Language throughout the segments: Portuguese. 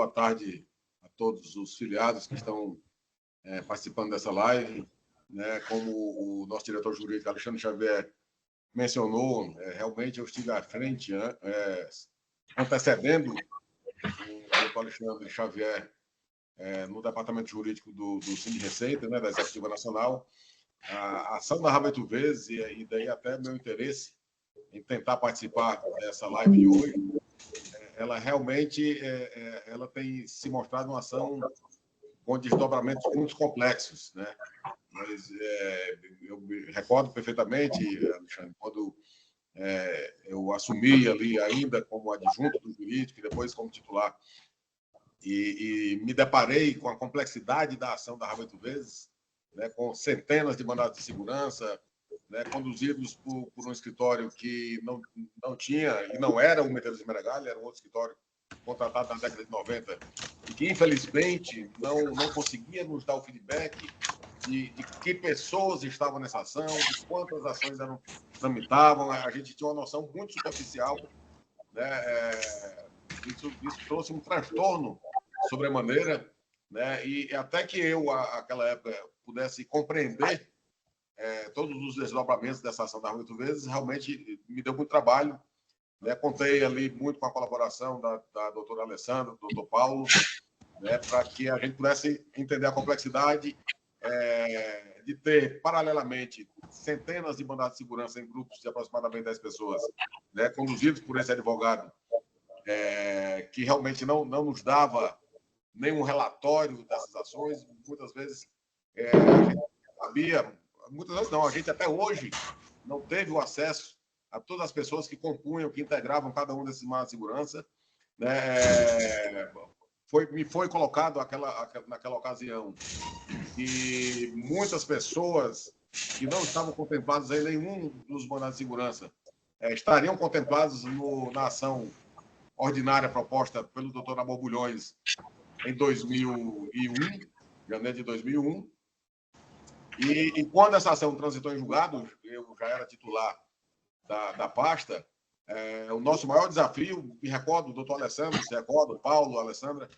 boa tarde a todos os filiados que estão participando dessa live. Né? Como o nosso diretor jurídico, Alexandre Xavier, mencionou, realmente eu estive à frente, antecedendo o doutor Alexandre Xavier no departamento jurídico do Cine Receita, né, da Executiva Nacional. A ação da Raba 8 vezes, e daí até meu interesse em tentar participar dessa live de hoje, ela realmente ela tem se mostrado uma ação com desdobramentos muito complexos, né? Mas eu me recordo perfeitamente, Alexandre, quando eu assumi ali ainda como adjunto do jurídico e depois como titular, e me deparei com a complexidade da ação da Raba 8 vezes, né, com centenas de mandados de segurança, né, conduzidos por um escritório que não tinha, e não era o Medeiros de Meregalha, era um outro escritório contratado na década de 90, e que, infelizmente, não conseguia nos dar o feedback de que pessoas estavam nessa ação, de quantas ações tramitavam. A gente tinha uma noção muito superficial, né? Isso trouxe um transtorno sobremaneira, né? E até que eu, naquela época, pudesse compreender todos os desdobramentos dessa ação da Raba 8 vezes, realmente me deu muito trabalho, né? Contei ali muito com a colaboração da doutora Alessandra, do doutor Paulo, né? Para que a gente pudesse entender a complexidade de ter, paralelamente, centenas de mandados de segurança em grupos de aproximadamente 10 pessoas, né? Conduzidos por esse advogado, que realmente não nos dava nenhum relatório dessas ações. Muitas vezes a gente sabia, muitas vezes não, a gente até hoje não teve o acesso a todas as pessoas que compunham, que integravam cada um desses mandados de segurança, né? Me foi colocado naquela ocasião que muitas pessoas que não estavam contempladas em nenhum dos mandados de segurança estariam contemplados na ação ordinária proposta pelo doutor Namor Bulhões em 2001, janeiro de 2001. E quando essa ação transitou em julgado, eu já era titular da pasta, o nosso maior desafio, me recordo, o doutor Alessandro, se recorda, o Paulo, a Alessandra,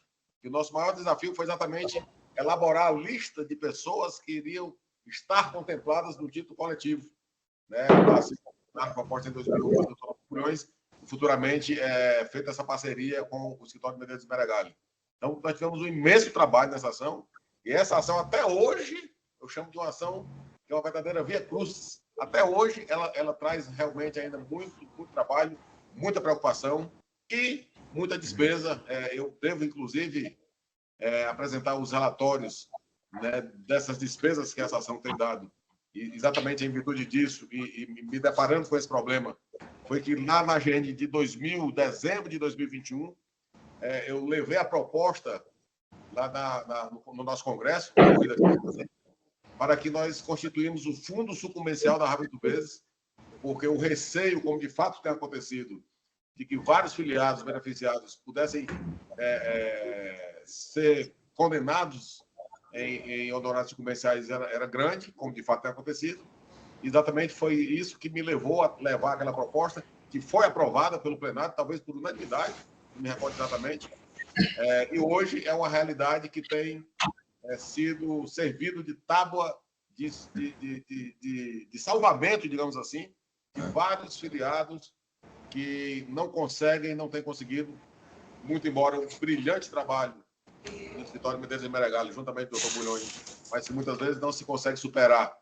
que o nosso maior desafio foi exatamente elaborar a lista de pessoas que iriam estar contempladas no título coletivo, né? Na proposta em 2001 do doutor Bulhões, futuramente feita essa parceria com o escritório de Medeiros de Meregalha. Então, nós tivemos um imenso trabalho nessa ação, e essa ação, até hoje, eu chamo de uma ação que é uma verdadeira via crucis. Até hoje, ela traz realmente ainda muito trabalho, muita preocupação e muita despesa. Eu devo, inclusive, apresentar os relatórios, né, dessas despesas que essa ação tem dado. E exatamente em virtude disso, e me deparando com esse problema, foi que lá na GN de dezembro de 2021, eu levei a proposta lá no nosso congresso, para que nós constituímos o fundo sucumbencial da Raba 8 vezes, porque o receio, como de fato tem acontecido, de que vários filiados beneficiados pudessem ser condenados em honorários sucumbenciais era grande, como de fato tem acontecido. Exatamente foi isso que me levou a levar aquela proposta, que foi aprovada pelo plenário, talvez por unanimidade, não me recordo exatamente, e hoje é uma realidade que tem sido servido de tábua de salvamento, digamos assim, de vários filiados que não conseguem, não têm conseguido, muito embora um brilhante trabalho no escritório de Medeiros de Meregalha, juntamente com o Dr. Bulhões, mas que muitas vezes não se consegue superar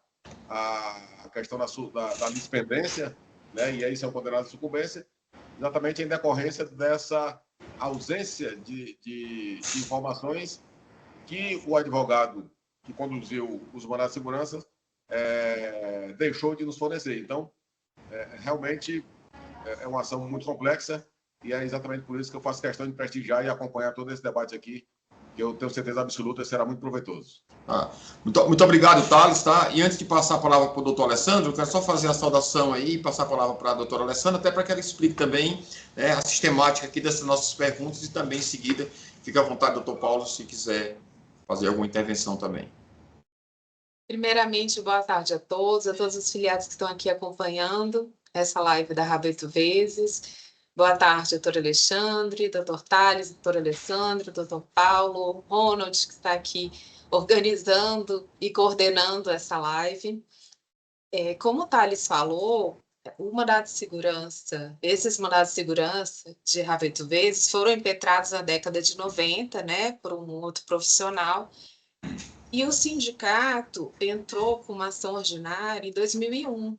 a questão da lispendência, né? E aí isso é um condenado de sucumbência, exatamente em decorrência dessa ausência de informações que o advogado que conduziu os mandados de segurança deixou de nos fornecer. Então, realmente é uma ação muito complexa e é exatamente por isso que eu faço questão de prestigiar e acompanhar todo esse debate aqui, que eu tenho certeza absoluta que será muito proveitoso. Muito obrigado, Thales. Tá? E antes de passar a palavra para o doutor Alessandro, eu quero só fazer a saudação aí e passar a palavra para a doutora Alessandra, até para que ela explique também a sistemática aqui dessas nossas perguntas e também em seguida, fique à vontade, doutor Paulo, se quiser fazer alguma intervenção também. Primeiramente, boa tarde a todos os filiados que estão aqui acompanhando essa live da Raba 8 vezes. Boa tarde, doutor Alexandre, doutor Tales, doutor Alessandro, doutor Paulo, Ronald, que está aqui organizando e coordenando essa live. Como o Tales falou, esses mandados de segurança de Raveto Vezes foram impetrados na década de 90, né, por um outro profissional, e o sindicato entrou com uma ação ordinária em 2001.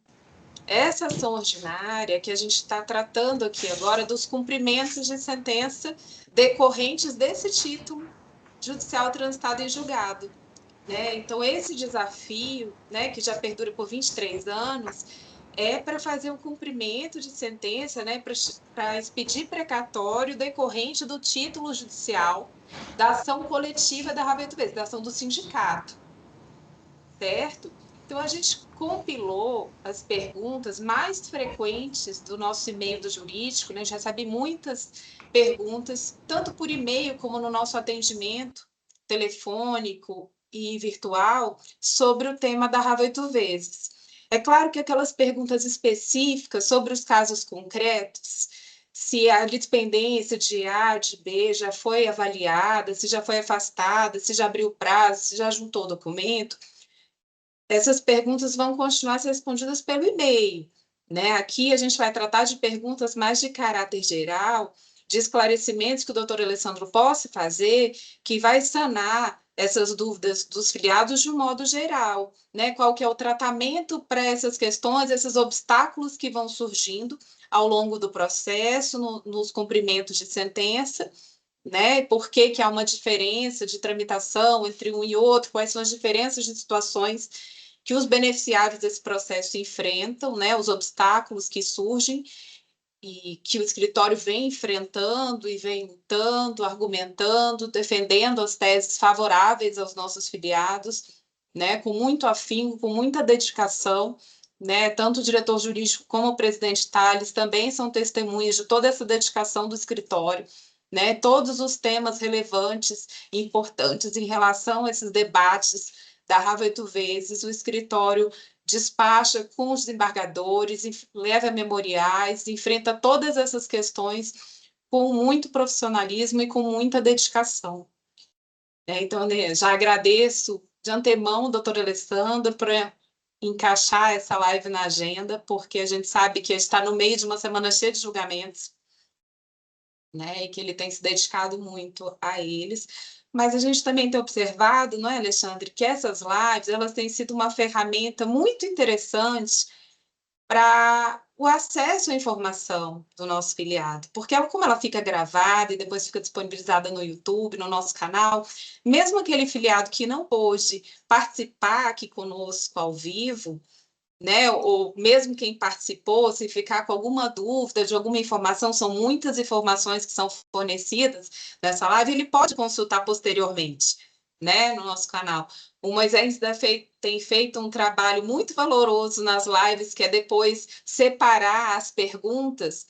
Essa ação ordinária que a gente está tratando aqui agora dos cumprimentos de sentença decorrentes desse título judicial transitado em julgado, né? Então, esse desafio, né, que já perdura por 23 anos, é para fazer um cumprimento de sentença, né, para expedir precatório decorrente do título judicial da ação coletiva da Raveto Vezes, da ação do sindicato, certo? Então, a gente compilou as perguntas mais frequentes do nosso e-mail do jurídico, né? A gente recebe muitas perguntas, tanto por e-mail como no nosso atendimento telefônico e virtual, sobre o tema da Raveto Vezes. É claro que aquelas perguntas específicas sobre os casos concretos, se a litispendência de A, de B já foi avaliada, se já foi afastada, se já abriu prazo, se já juntou documento, essas perguntas vão continuar a ser respondidas pelo e-mail, né? Aqui a gente vai tratar de perguntas mais de caráter geral, de esclarecimentos que o doutor Alessandro possa fazer, que vai sanar essas dúvidas dos filiados de um modo geral, né? Qual que é o tratamento para essas questões, esses obstáculos que vão surgindo ao longo do processo, nos cumprimentos de sentença, né? Por que que há uma diferença de tramitação entre um e outro, quais são as diferenças de situações que os beneficiários desse processo enfrentam, né, os obstáculos que surgem e que o escritório vem enfrentando e vem lutando, argumentando, defendendo as teses favoráveis aos nossos filiados, né, com muito afinco, com muita dedicação, né, tanto o diretor jurídico como o presidente Tales também são testemunhas de toda essa dedicação do escritório, né, todos os temas relevantes e importantes em relação a esses debates da Raveto Vezes, o escritório despacha com os desembargadores, leva memoriais, enfrenta todas essas questões com muito profissionalismo e com muita dedicação. Então, né, já agradeço de antemão, doutor Alessandro, por encaixar essa live na agenda, porque a gente sabe que está no meio de uma semana cheia de julgamentos, né, e que ele tem se dedicado muito a eles. Mas a gente também tem observado, não é, Alexandre, que essas lives elas têm sido uma ferramenta muito interessante para o acesso à informação do nosso filiado, porque como ela fica gravada e depois fica disponibilizada no YouTube, no nosso canal, mesmo aquele filiado que não pôde participar aqui conosco ao vivo, né, ou mesmo quem participou, se ficar com alguma dúvida de alguma informação, são muitas informações que são fornecidas nessa live, ele pode consultar posteriormente, né, no nosso canal. O Moisés tem feito um trabalho muito valoroso nas lives, que é depois separar as perguntas.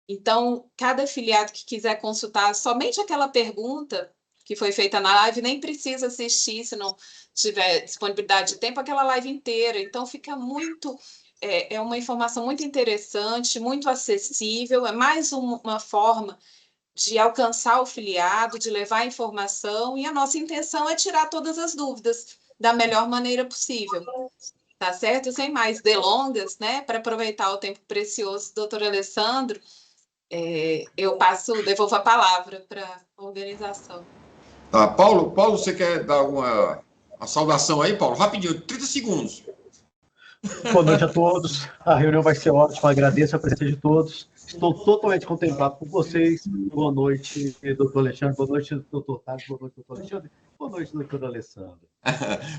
Então, cada afiliado que quiser consultar somente aquela pergunta que foi feita na live, nem precisa assistir, se não tiver disponibilidade de tempo, aquela live inteira. Então, fica muito... É uma informação muito interessante, muito acessível, é mais uma forma de alcançar o filiado, de levar a informação, e a nossa intenção é tirar todas as dúvidas da melhor maneira possível. Tá certo? Sem mais delongas, né? Para aproveitar o tempo precioso do doutor Alessandro, eu devolvo a palavra para a organização. Tá, Paulo, você quer dar uma saudação aí, Paulo? Rapidinho, 30 segundos. Boa noite a todos. A reunião vai ser ótima. Agradeço a presença de todos. Estou totalmente contemplado por vocês. Boa noite, doutor Alexandre. Boa noite, doutor Tales. Boa noite, doutor Alexandre. Boa noite, doutor Alessandro.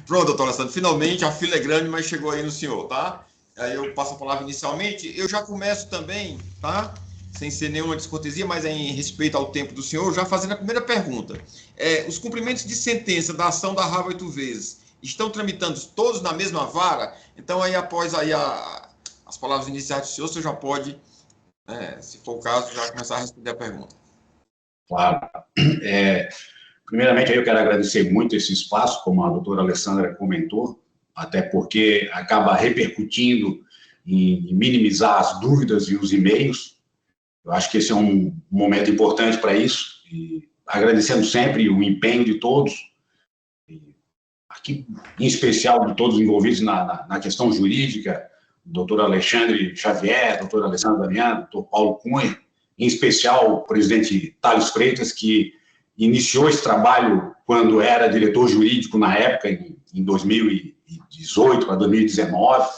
Pronto, doutor Alessandro. Finalmente, a fila é grande, mas chegou aí no senhor, tá? Aí eu passo a palavra inicialmente. Eu já começo também, tá? Sem ser nenhuma descortesia, mas em respeito ao tempo do senhor, já fazendo a primeira pergunta. Os cumprimentos de sentença da ação da Raveto Vezes estão tramitando todos na mesma vara? Então, aí após aí as palavras iniciais do senhor, você já pode, se for o caso, já começar a responder a pergunta. Claro. Primeiramente, eu quero agradecer muito esse espaço, como a doutora Alessandra comentou, até porque acaba repercutindo em minimizar as dúvidas e os e-mails. Eu acho que esse é um momento importante para isso, e agradecendo sempre o empenho de todos, aqui em especial de todos envolvidos na questão jurídica, doutor Alexandre Xavier, doutor Alessandro Damiano, doutor Paulo Cunha, em especial o presidente Thales Freitas, que iniciou esse trabalho quando era diretor jurídico na época, em 2018 para 2019,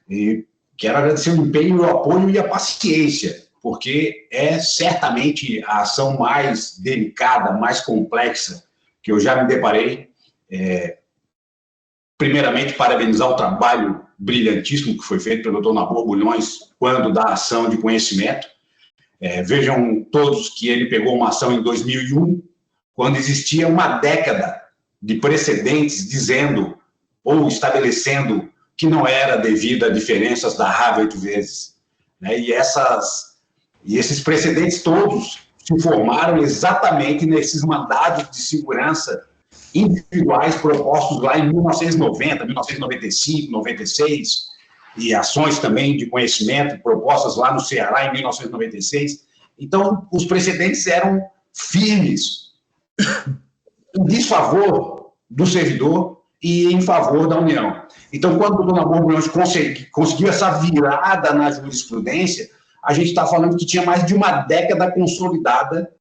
e quero agradecer o empenho, o apoio e a paciência, porque é certamente a ação mais delicada, mais complexa que eu já me deparei. Primeiramente, parabenizar o trabalho brilhantíssimo que foi feito pelo Dr. Nabor Bulhões quando da ação de conhecimento. Vejam todos que ele pegou uma ação em 2001, quando existia uma década de precedentes dizendo ou estabelecendo que não era devido a diferenças da RAV 8 vezes. E esses precedentes todos se formaram exatamente nesses mandados de segurança individuais propostos lá em 1990, 1995, 96, e ações também de conhecimento propostas lá no Ceará em 1996. Então, os precedentes eram firmes em desfavor do servidor e em favor da União. Então, quando o Dr. Nabor Bulhões conseguiu essa virada na jurisprudência, a gente está falando que tinha mais de uma década consolidada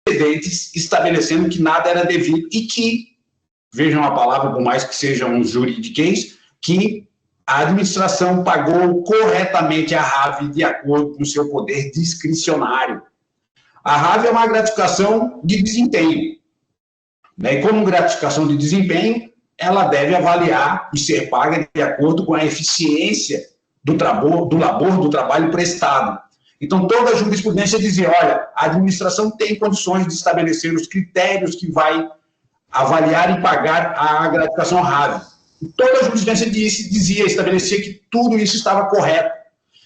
precedentes estabelecendo que nada era devido e que, vejam a palavra, por mais que seja um juridiquês, que a administração pagou corretamente a RAV de acordo com o seu poder discricionário. A RAV é uma gratificação de desempenho. E como gratificação de desempenho, ela deve avaliar e ser paga de acordo com a eficiência do labor, do trabalho prestado. Então, toda a jurisprudência dizia, olha, a administração tem condições de estabelecer os critérios que vai avaliar e pagar a gratificação RAV. Toda a jurisprudência estabelecia que tudo isso estava correto.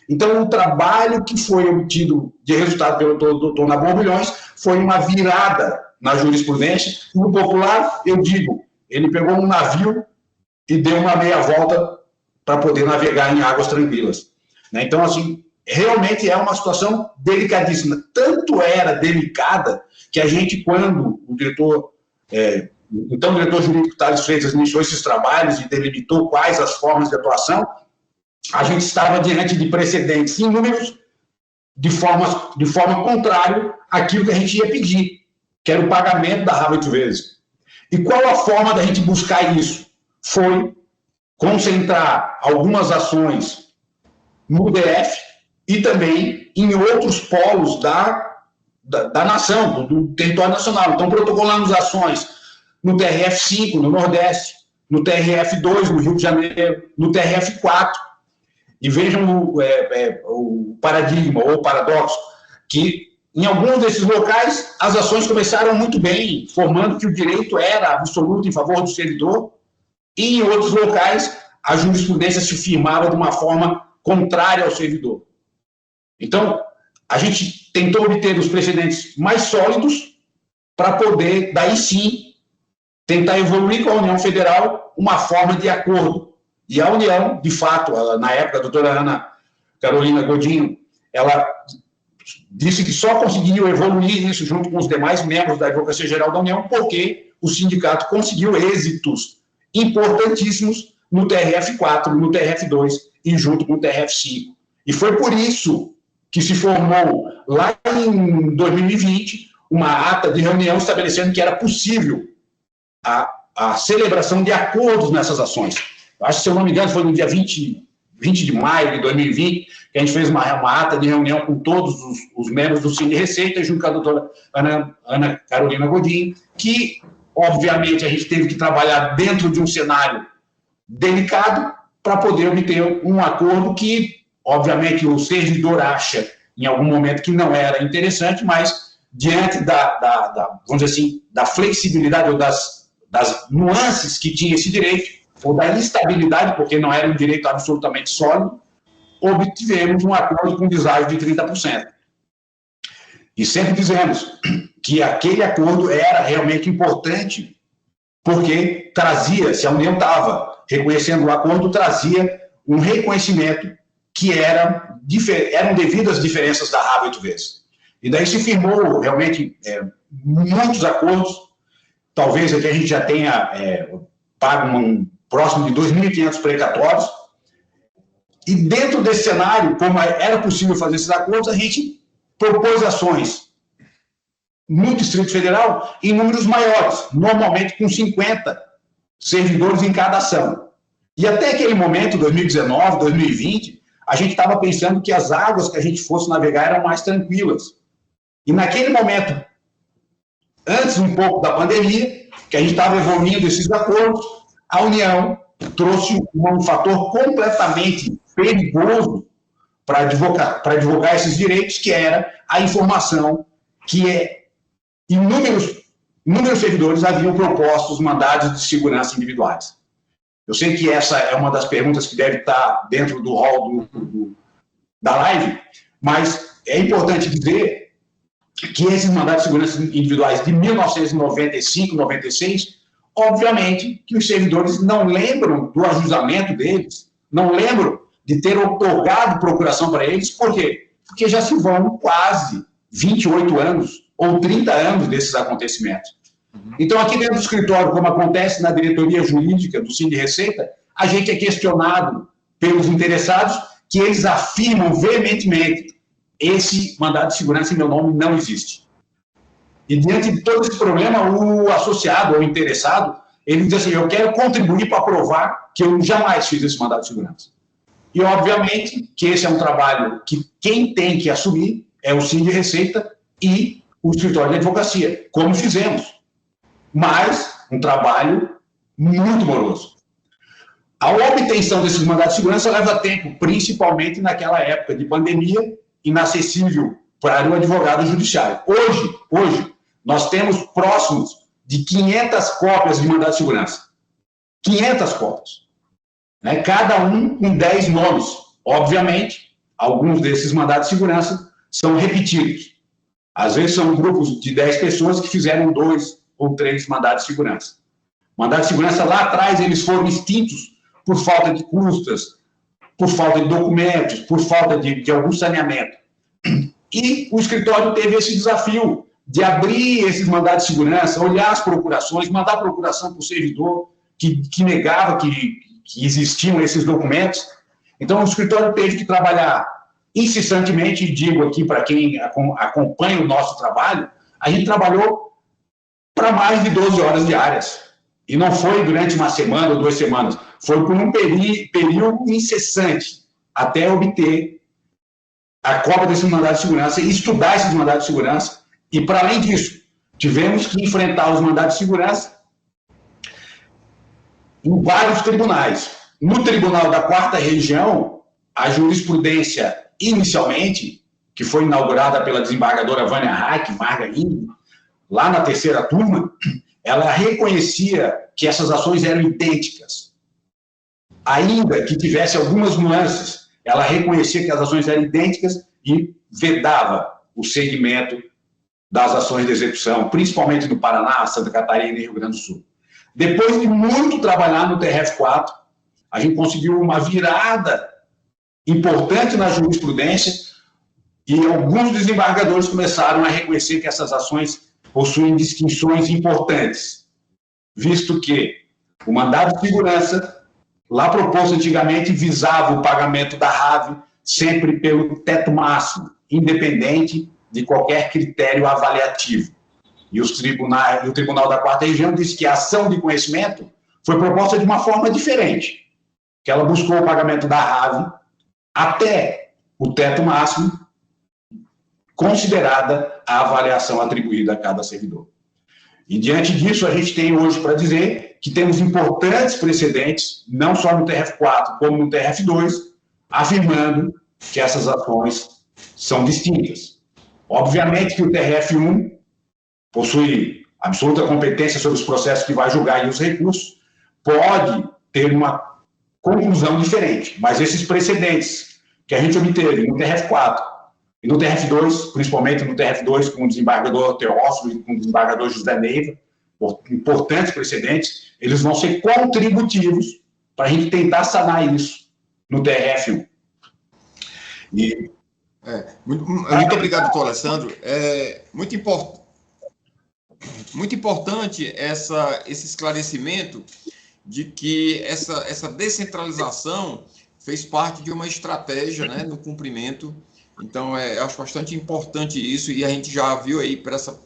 Então, o trabalho que foi obtido de resultado pelo Dr. Nabor Bulhões foi uma virada na jurisprudência. No popular, eu digo, ele pegou um navio e deu uma meia volta para poder navegar em águas tranquilas. Então, assim, realmente é uma situação delicadíssima. Tanto era delicada que a gente, quando o diretor jurídico Thales Freitas iniciou esses trabalhos e delimitou quais as formas de atuação, a gente estava diante de precedentes inúmeros de forma contrária àquilo que a gente ia pedir, que era o pagamento da RAV 8 vezes. E qual a forma da gente buscar isso? Foi concentrar algumas ações no DF e também em outros polos da nação, do território nacional. Então, protocolamos ações no TRF-5, no Nordeste, no TRF-2, no Rio de Janeiro, no TRF-4. E vejam o paradigma ou o paradoxo, que em alguns desses locais as ações começaram muito bem, formando que o direito era absoluto em favor do servidor, e em outros locais a jurisprudência se firmava de uma forma contrária ao servidor. Então, a gente tentou obter os precedentes mais sólidos para poder, daí sim, tentar evoluir com a União Federal uma forma de acordo. E a União, de fato, na época, a doutora Ana Carolina Godinho, ela disse que só conseguiu evoluir isso junto com os demais membros da Advocacia Geral da União porque o sindicato conseguiu êxitos importantíssimos no TRF-4, no TRF-2 e junto com o TRF-5. E foi por isso que se formou, lá em 2020, uma ata de reunião estabelecendo que era possível a celebração de acordos nessas ações. Acho que, se eu não me engano, foi no dia 20 de maio de 2020, que a gente fez uma ata de reunião com todos os membros do Cine Receita, junto com a doutora Ana Carolina Godinho, que, obviamente, a gente teve que trabalhar dentro de um cenário delicado para poder obter um acordo que, obviamente, o servidor acha, em algum momento, que não era interessante, mas, diante vamos dizer assim, da flexibilidade ou das nuances que tinha esse direito, ou da instabilidade, porque não era um direito absolutamente sólido, obtivemos um acordo com deságio de 30%. E sempre dizemos que aquele acordo era realmente importante, porque trazia, se a União estava reconhecendo o acordo, trazia um reconhecimento que eram devido às diferenças da RAV 8 vezes. E daí se firmou realmente muitos acordos, talvez aqui a gente já tenha pago próximo de 2.500 precatórios, e dentro desse cenário, como era possível fazer esses acordos, a gente propôs ações no Distrito Federal em números maiores, normalmente com 50 servidores em cada ação. E até aquele momento, 2019, 2020, a gente estava pensando que as águas que a gente fosse navegar eram mais tranquilas. E naquele momento, antes um pouco da pandemia, que a gente estava evoluindo esses acordos, a União trouxe um fator completamente perigoso para divulgar esses direitos, que era a informação que inúmeros servidores haviam proposto os mandados de segurança individuais. Eu sei que essa é uma das perguntas que deve estar dentro do hall da live, mas é importante dizer que esses mandados de segurança individuais de 1995, 96, obviamente que os servidores não lembram do ajustamento deles, não lembram de ter otorgado procuração para eles. Por quê? Porque já se vão quase 28 anos ou 30 anos desses acontecimentos. Então, aqui dentro do escritório, como acontece na diretoria jurídica do Sind Receita, a gente é questionado pelos interessados, que eles afirmam veementemente: esse mandado de segurança em meu nome não existe. E diante de todo esse problema, o associado ou interessado, ele diz assim: eu quero contribuir para provar que eu jamais fiz esse mandado de segurança. E, obviamente, que esse é um trabalho que quem tem que assumir é o Sind Receita e o escritório de advocacia, como fizemos. Mas um trabalho muito moroso. A obtenção desses mandados de segurança leva tempo, principalmente naquela época de pandemia, inacessível para o advogado judiciário. Hoje, nós temos próximos de 500 cópias de mandado de segurança. 500 cópias. Né? Cada um com 10 nomes. Obviamente, alguns desses mandados de segurança são repetidos. Às vezes são grupos de 10 pessoas que fizeram 2 ou 3 mandados de segurança. Mandados de segurança lá atrás, eles foram extintos por falta de custas, por falta de documentos, por falta de algum saneamento. E o escritório teve esse desafio de abrir esses mandados de segurança, olhar as procurações, mandar procuração para o servidor que negava que existiam esses documentos. Então, o escritório teve que trabalhar incessantemente, e digo aqui para quem acompanha o nosso trabalho, a gente trabalhou para mais de 12 horas diárias. E não foi durante uma semana ou 2 semanas, foi por um período incessante, até obter a cópia desse mandado de segurança e estudar esses mandados de segurança. E, para além disso, tivemos que enfrentar os mandados de segurança em vários tribunais. No Tribunal da 4ª Região, a jurisprudência, inicialmente, que foi inaugurada pela desembargadora Vânia Hack, Margarine, lá na 3ª turma, ela reconhecia que essas ações eram idênticas. Ainda que tivesse algumas nuances, ela reconhecia que as ações eram idênticas e vedava o segmento das ações de execução, principalmente no Paraná, Santa Catarina e Rio Grande do Sul. Depois de muito trabalhar no TRF4, a gente conseguiu uma virada importante na jurisprudência e alguns desembargadores começaram a reconhecer que essas ações possuem distinções importantes, visto que o mandado de segurança, lá proposto antigamente, visava o pagamento da RAV sempre pelo teto máximo, independente de qualquer critério avaliativo. E o Tribunal da 4ª Região disse que a ação de conhecimento foi proposta de uma forma diferente, que ela buscou o pagamento da RAV até o teto máximo, considerada a avaliação atribuída a cada servidor. E, diante disso, a gente tem hoje para dizer que temos importantes precedentes, não só no TRF4, como no TRF2, afirmando que essas ações são distintas. Obviamente que o TRF1 possui absoluta competência sobre os processos que vai julgar e os recursos, pode ter uma conclusão diferente, mas esses precedentes que a gente obteve no TRF4 e no TRF2, principalmente no TRF2 com o desembargador Teófilo e com o desembargador José Neiva, importantes precedentes, eles vão ser contributivos para a gente tentar sanar isso no TRF1. E Muito obrigado, doutor Alessandro. Muito importante esse esclarecimento de que essa descentralização fez parte de uma estratégia, né, no cumprimento. Então, eu acho bastante importante isso, e a gente já viu aí para essa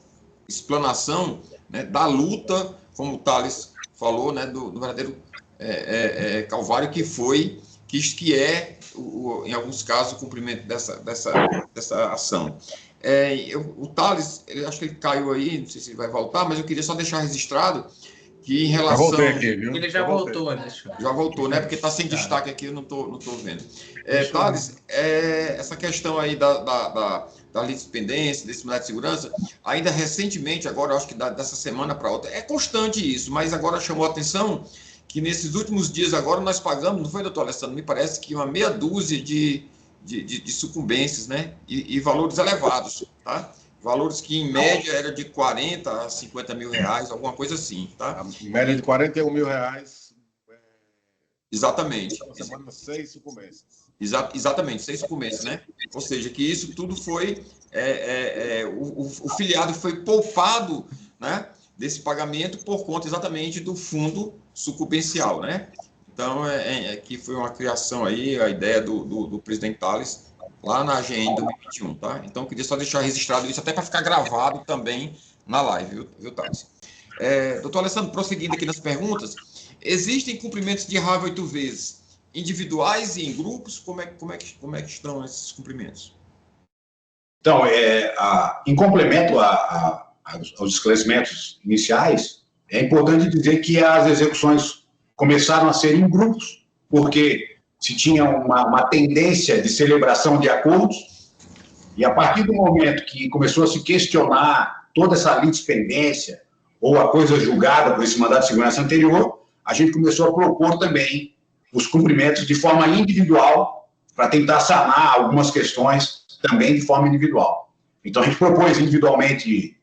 explanação, né, da luta, como o Thales falou, né, do verdadeiro calvário que é, em alguns casos, o cumprimento dessa ação. O Thales, acho que ele caiu aí, não sei se ele vai voltar, mas eu queria só deixar registrado que em relação... Já voltei aqui, viu? Ele já voltou, Alexandre. Já voltou, né? Porque está sem destaque aqui, eu não tô vendo. Thales, essa questão aí da litispendência, desse mandato de segurança, ainda recentemente, agora, acho que dessa semana para outra, é constante isso, mas agora chamou a atenção que nesses últimos dias agora nós pagamos, não foi, doutor Alessandro? Me parece que uma meia dúzia de sucumbências, né? E valores elevados, tá? Valores que, em média, era de 40 a 50 mil reais, alguma coisa assim, tá? Em média de 41 mil reais. Exatamente. Na semana, 6 sucumbências. Exatamente, 6 sucumbências, né? Ou seja, que isso tudo foi... o filiado foi poupado, né, desse pagamento por conta exatamente do fundo sucumbencial, né? Então, que foi uma criação aí, a ideia do presidente Thales, lá na AGN 2021, tá? Então, eu queria só deixar registrado isso, até para ficar gravado também na live, viu Thales? Doutor Alessandro, prosseguindo aqui nas perguntas, existem cumprimentos de RAV 8 vezes individuais e em grupos? Como é que estão esses cumprimentos? Então, em complemento aos esclarecimentos iniciais, é importante dizer que as execuções começaram a ser em grupos, porque se tinha uma tendência de celebração de acordos, e a partir do momento que começou a se questionar toda essa litispendência ou a coisa julgada por esse mandato de segurança anterior, a gente começou a propor também os cumprimentos de forma individual para tentar sanar algumas questões também de forma individual. Então, a gente propôs individualmente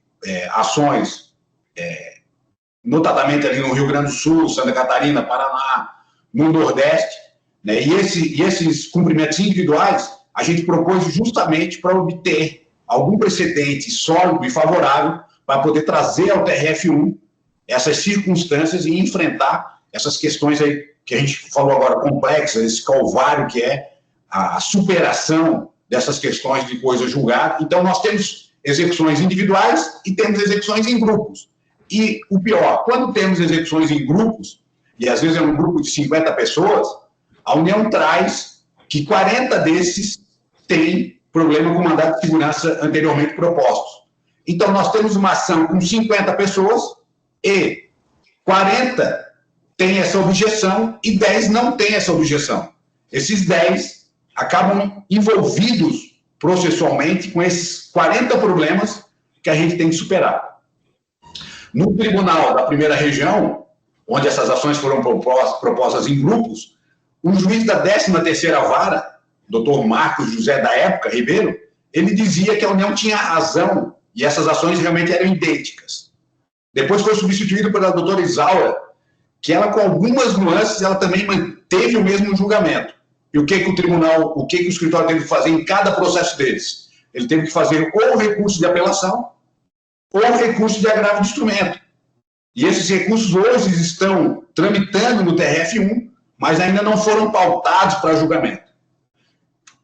ações, notadamente ali no Rio Grande do Sul, Santa Catarina, Paraná, no Nordeste, né? E esses cumprimentos individuais a gente propôs justamente para obter algum precedente sólido e favorável para poder trazer ao TRF1 essas circunstâncias e enfrentar essas questões aí que a gente falou agora, complexas, esse calvário que é a superação dessas questões de coisa julgada. Então, nós temos execuções individuais e temos execuções em grupos. E o pior, quando temos execuções em grupos, e às vezes é um grupo de 50 pessoas, a União traz que 40 desses têm problema com mandato de segurança anteriormente propostos. Então, nós temos uma ação com 50 pessoas e 40 têm essa objeção e 10 não têm essa objeção. Esses 10 acabam envolvidos processualmente com esses 40 problemas que a gente tem que superar. No tribunal da primeira região, onde essas ações foram propostas em grupos, o juiz da 13ª vara, doutor Marcos José da época, Ribeiro, ele dizia que a União tinha razão e essas ações realmente eram idênticas. Depois foi substituído pela doutora Isaura, que ela, com algumas nuances, ela também manteve o mesmo julgamento. E o que o escritório teve que fazer em cada processo deles? Ele teve que fazer ou recurso de apelação ou recurso de agravo de instrumento. E esses recursos hoje estão tramitando no TRF1, mas ainda não foram pautados para julgamento.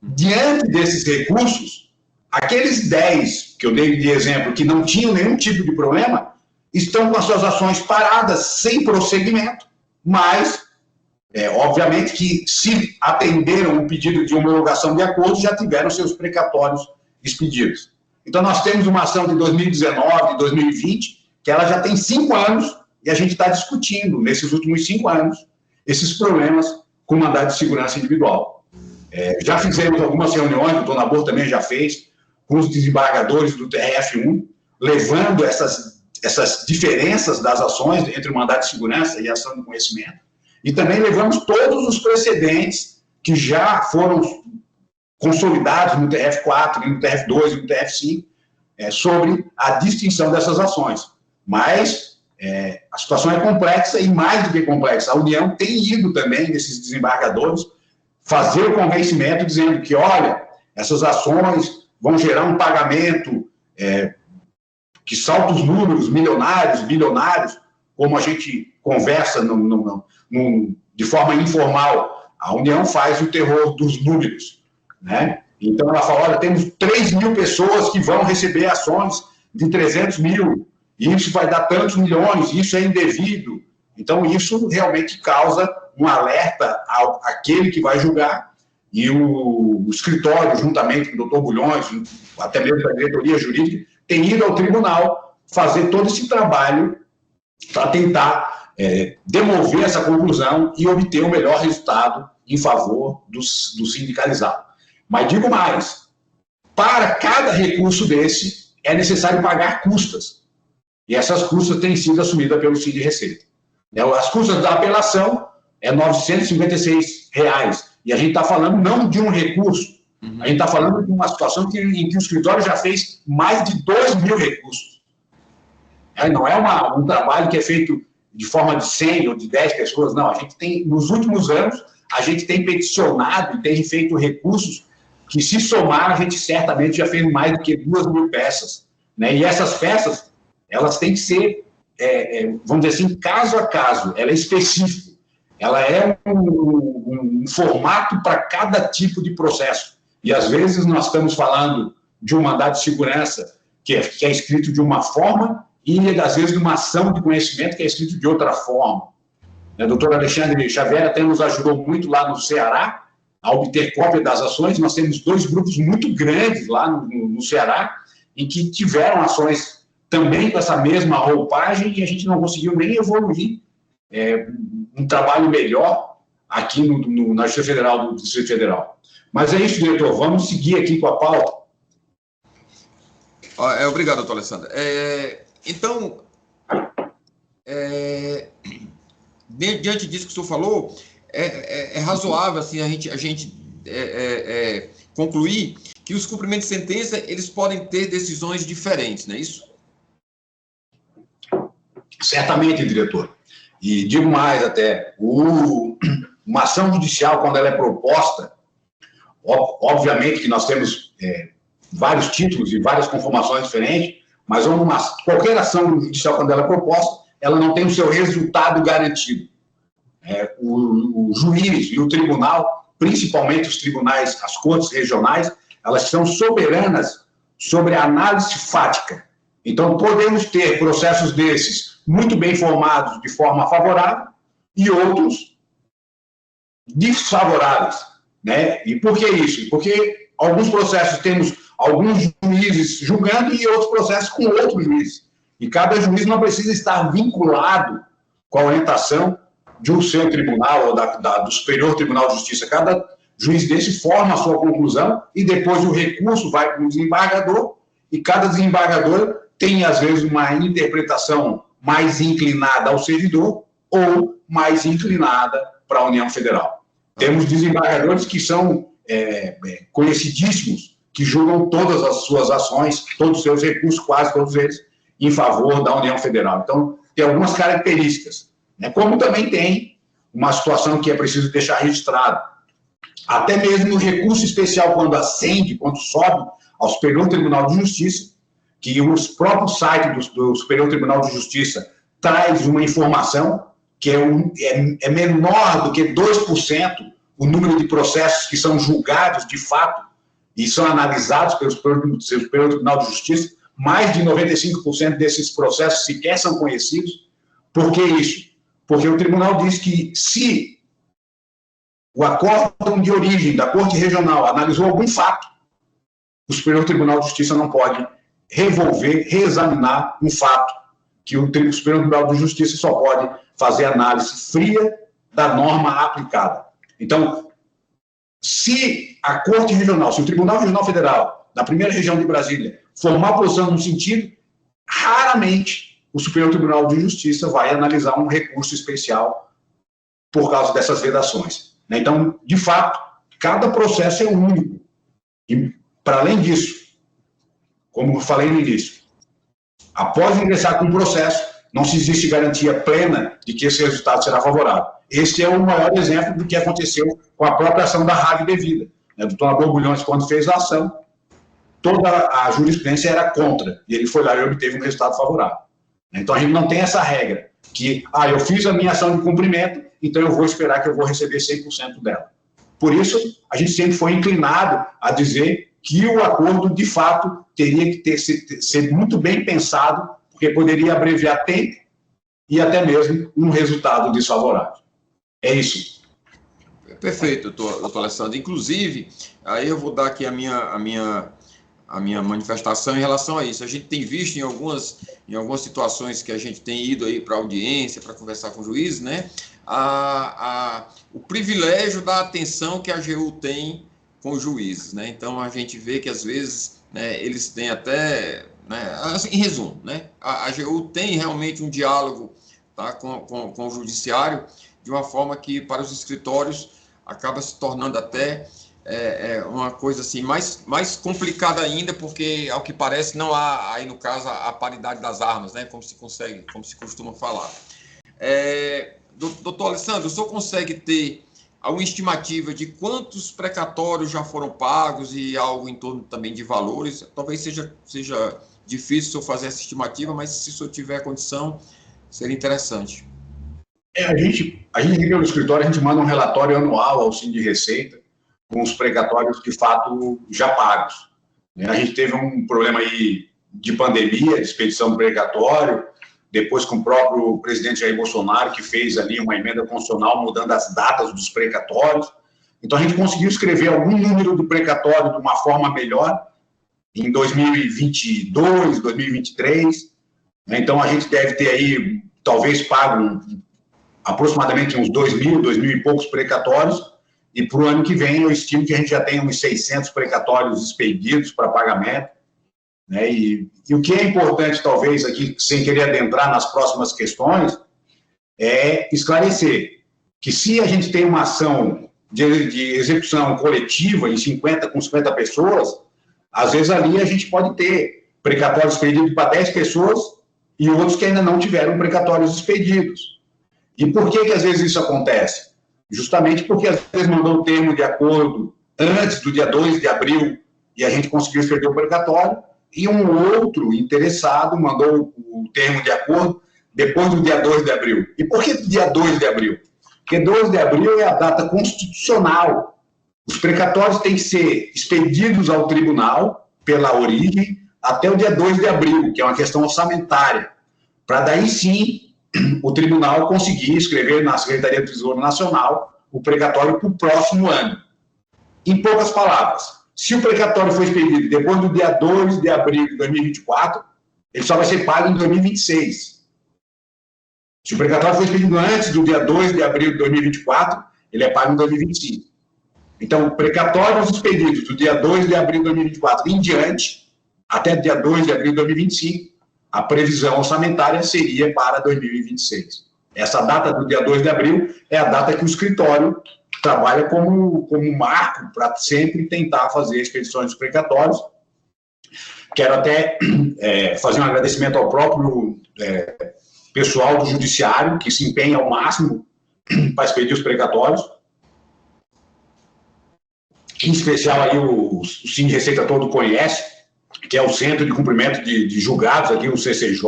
Diante desses recursos, aqueles 10 que eu dei de exemplo, que não tinham nenhum tipo de problema, estão com as suas ações paradas, sem prosseguimento, mas, obviamente, que se atenderam o pedido de homologação de acordo, já tiveram seus precatórios expedidos. Então, nós temos uma ação de 2019, 2020, que ela já tem 5 anos, e a gente está discutindo, nesses últimos 5 anos, esses problemas com mandado de segurança individual. Já fizemos algumas reuniões, o doutor Nabor também já fez, com os desembargadores do TRF1, levando essas diferenças das ações entre o mandado de segurança e a ação de conhecimento, e também levamos todos os precedentes que já foram consolidados no TRF4, no TRF2 e no TRF5, sobre a distinção dessas ações. Mas a situação é complexa e, mais do que complexa, a União tem ido também, nesses desembargadores, fazer o convencimento dizendo que, olha, essas ações vão gerar um pagamento que salta os números milionários, bilionários, como a gente conversa de forma informal. A União faz o terror dos números, né? Então, ela fala, olha, temos 3 mil pessoas que vão receber ações de 300 mil, e isso vai dar tantos milhões, isso é indevido. Então, isso realmente causa um alerta àquele que vai julgar, e o escritório, juntamente com o doutor Bulhões, até mesmo a diretoria jurídica, tem ido ao tribunal fazer todo esse trabalho para tentar demover essa conclusão e obter o melhor resultado em favor do sindicalizado. Mas digo mais, para cada recurso desse, é necessário pagar custas. E essas custas têm sido assumidas pelo Sind Receita. As custas da apelação é R$ 956. E a gente está falando não de um recurso, a gente está falando de uma situação em que o escritório já fez mais de 2 mil recursos. Não é um trabalho que é feito de forma de 100 ou de 10 pessoas, não. A gente tem, nos últimos anos, a gente tem peticionado e tem feito recursos que, se somar, a gente certamente já fez mais do que 2 mil peças, né? E essas peças, elas têm que ser, vamos dizer assim, caso a caso, ela é específica, ela é um formato para cada tipo de processo. E, às vezes, nós estamos falando de um mandado de segurança que é escrito de uma forma e, às vezes, de uma ação de conhecimento que é escrito de outra forma. O doutor Alexandre Xavier até nos ajudou muito lá no Ceará a obter cópia das ações. Nós temos 2 grupos muito grandes lá no Ceará, em que tiveram ações também com essa mesma roupagem e a gente não conseguiu nem evoluir um trabalho melhor aqui na Justiça Federal do Distrito Federal. Mas é isso, diretor. Vamos seguir aqui com a pauta. Obrigado, doutor Alessandro. Então, diante disso que o senhor falou, é razoável assim, a gente concluir que os cumprimentos de sentença eles podem ter decisões diferentes, não é isso? Certamente, diretor. E digo mais até, uma ação judicial, quando ela é proposta, obviamente que nós temos vários títulos e várias conformações diferentes, mas qualquer ação judicial, quando ela é proposta, ela não tem o seu resultado garantido. O juiz e o tribunal, principalmente os tribunais, as cortes regionais, elas são soberanas sobre a análise fática. Então, podemos ter processos desses muito bem formados de forma favorável e outros desfavoráveis, né? E por que isso? Porque alguns processos temos alguns juízes julgando e outros processos com outros juízes. E cada juiz não precisa estar vinculado com a orientação de um seu tribunal ou do Superior Tribunal de Justiça. Cada juiz desse forma a sua conclusão e depois o recurso vai para o desembargador e cada desembargador tem, às vezes, uma interpretação mais inclinada ao servidor ou mais inclinada para a União Federal. Temos desembargadores que são conhecidíssimos, que julgam todas as suas ações, todos os seus recursos, quase todos eles, em favor da União Federal. Então, tem algumas características, né? Como também tem uma situação que é preciso deixar registrado. Até mesmo o recurso especial, quando ascende, quando sobe ao Superior Tribunal de Justiça, que o próprio site do Superior Tribunal de Justiça traz uma informação que é menor do que 2% o número de processos que são julgados de fato e são analisados pelo Superior Tribunal de Justiça. Mais de 95% desses processos sequer são conhecidos. Por que isso? Porque o tribunal diz que se o acórdão de origem da Corte Regional analisou algum fato, o Superior Tribunal de Justiça não pode reexaminar um fato, que o Superior Tribunal de Justiça só pode fazer análise fria da norma aplicada. Então, se a Corte Regional, se o Tribunal Regional Federal da primeira região de Brasília formar posição no sentido, raramente o Superior Tribunal de Justiça vai analisar um recurso especial por causa dessas vedações. Então, de fato, cada processo é único. E, para além disso, como eu falei no início, após ingressar com o processo, não se existe garantia plena de que esse resultado será favorável. Este é o maior exemplo do que aconteceu com a própria ação da RAV Devida. né? O doutor Borbulhões, quando fez a ação, toda a jurisprudência era contra, e ele foi lá e obteve um resultado favorável. Então, a gente não tem essa regra, que, eu fiz a minha ação de cumprimento, então eu vou esperar que eu vou receber 100% dela. Por isso, a gente sempre foi inclinado a dizer que o acordo, de fato, teria que ser muito bem pensado, porque poderia abreviar tempo e até mesmo um resultado desfavorável. É isso. Perfeito, doutor Alessandro. Inclusive, aí eu vou dar aqui a minha manifestação em relação a isso. A gente tem visto em algumas situações que a gente tem ido aí para audiência, para conversar com o juiz, né, o privilégio da atenção que a AGU tem com os juízes, né? Então, a gente vê que, às vezes, né, eles têm até, né, assim, em resumo, né, a AGU tem realmente um diálogo, tá, com o judiciário, de uma forma que, para os escritórios, acaba se tornando até uma coisa assim mais complicada ainda, porque, ao que parece, não há aí, no caso, a paridade das armas, né, como se costuma falar. Doutor Alessandro, o senhor consegue ter alguma estimativa de quantos precatórios já foram pagos e algo em torno também de valores? Talvez seja difícil o senhor fazer essa estimativa, mas se o senhor tiver condição, seria interessante. A gente aqui pelo escritório, a gente manda um relatório anual ao Sind Receita com os precatórios, de fato, já pagos. A gente teve um problema aí de pandemia, de expedição do precatório, depois com o próprio presidente Jair Bolsonaro, que fez ali uma emenda constitucional mudando as datas dos precatórios. Então, a gente conseguiu escrever algum número do precatório de uma forma melhor em 2022, 2023. Então, a gente deve ter aí, talvez, pago aproximadamente uns 2.000 e poucos precatórios, e para o ano que vem eu estimo que a gente já tem uns 600 precatórios expedidos para pagamento, né? E o que é importante, talvez, aqui, sem querer adentrar nas próximas questões, é esclarecer que, se a gente tem uma ação de execução coletiva com 50 pessoas, às vezes ali a gente pode ter precatórios expedidos para 10 pessoas e outros que ainda não tiveram precatórios expedidos. E por que às vezes isso acontece? Justamente porque às vezes mandou o termo de acordo antes do dia 2 de abril e a gente conseguiu escrever o precatório, e um outro interessado mandou o termo de acordo depois do dia 2 de abril. E por que dia 2 de abril? Porque 2 de abril é a data constitucional. Os precatórios têm que ser expedidos ao tribunal pela origem até o dia 2 de abril, que é uma questão orçamentária, para daí sim o tribunal conseguir escrever na Secretaria do Tesouro Nacional o precatório para o próximo ano. Em poucas palavras, se o precatório for expedido depois do dia 2 de abril de 2024, ele só vai ser pago em 2026. Se o precatório for expedido antes do dia 2 de abril de 2024, ele é pago em 2025. Então, precatórios expedidos do dia 2 de abril de 2024 em diante, até dia 2 de abril de 2025, a previsão orçamentária seria para 2026. Essa data do dia 2 de abril é a data que o escritório trabalha como marco para sempre tentar fazer expedições dos precatórios. Quero até fazer um agradecimento ao próprio pessoal do judiciário, que se empenha ao máximo para expedir os precatórios. Em especial, aí o Sind Receita todo conhece, que é o Centro de Cumprimento de Julgados, aqui, o CCJ.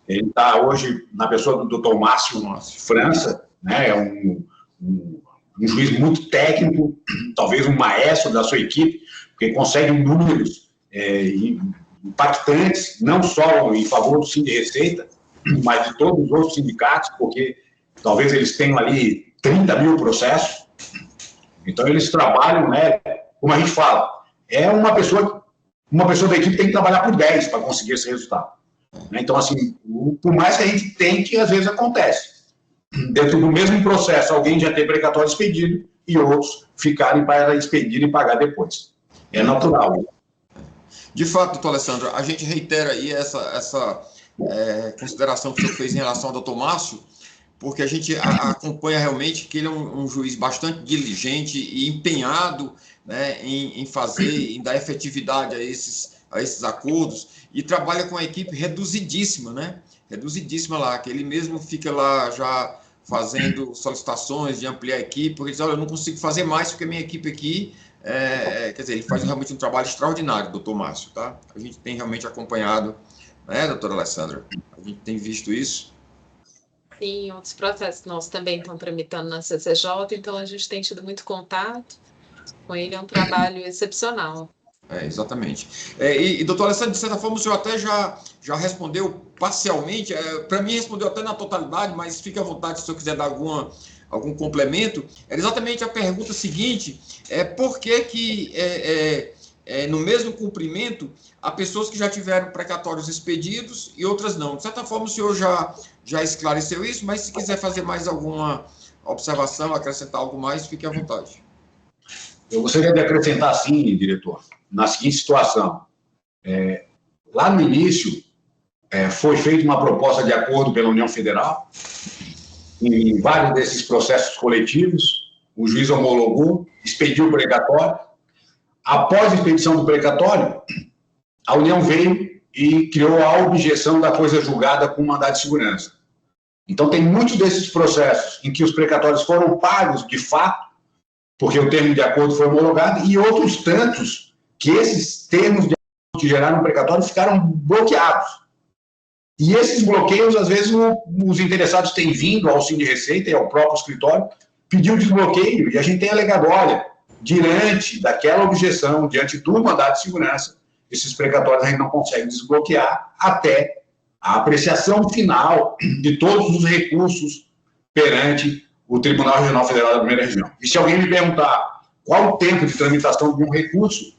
Ele está hoje na pessoa do Dr. Márcio França, né? É um juiz muito técnico, talvez um maestro da sua equipe, porque consegue números impactantes, não só em favor do Sind Receita, mas de todos os outros sindicatos, porque talvez eles tenham ali 30 mil processos. Então, eles trabalham, né, como a gente fala, uma pessoa da equipe tem que trabalhar por 10 para conseguir esse resultado. Então, assim, por mais que a gente tente, às vezes acontece. Dentro do mesmo processo, alguém já tem precatório expedido e outros ficarem para expedir e pagar depois. É natural. De fato, doutor Alessandro, a gente reitera aí essa consideração que o senhor fez em relação ao doutor Márcio, porque a gente acompanha realmente que ele é um juiz bastante diligente e empenhado, né, em dar efetividade a esses acordos, e trabalha com a equipe reduzidíssima, né? Reduzidíssima lá, que ele mesmo fica lá já fazendo solicitações de ampliar a equipe, porque diz, olha, eu não consigo fazer mais porque a minha equipe aqui, quer dizer, ele faz realmente um trabalho extraordinário, doutor Márcio, tá? A gente tem realmente acompanhado, né, doutora Alessandra? A gente tem visto isso. Sim, outros processos nossos também estão tramitando na CCJ, então a gente tem tido muito contato com ele, é um trabalho excepcional. Exatamente. E doutor Alessandro, de certa forma, o senhor até já respondeu parcialmente, para mim respondeu até na totalidade, mas fique à vontade se o senhor quiser dar algum complemento. Era exatamente a pergunta seguinte, por que no mesmo cumprimento, há pessoas que já tiveram precatórios expedidos e outras não. De certa forma, o senhor já esclareceu isso, mas se quiser fazer mais alguma observação, acrescentar algo mais, fique à vontade. Eu gostaria de acrescentar, sim, diretor, na seguinte situação. Lá no início, foi feita uma proposta de acordo pela União Federal, em vários desses processos coletivos, o juiz homologou, expediu o precatório. Após a expedição do precatório, a União veio e criou a objeção da coisa julgada com mandado de segurança. Então, tem muitos desses processos em que os precatórios foram pagos de fato, porque o termo de acordo foi homologado, e outros tantos que esses termos de acordo que geraram precatório ficaram bloqueados. E esses bloqueios, às vezes, os interessados têm vindo ao Cine Receita e ao próprio escritório, pedir o desbloqueio, e a gente tem alegado, olha, diante daquela objeção, diante do mandado de segurança, esses precatórios a gente não consegue desbloquear até a apreciação final de todos os recursos perante o Tribunal Regional Federal da Primeira Região. E se alguém me perguntar qual o tempo de tramitação de um recurso,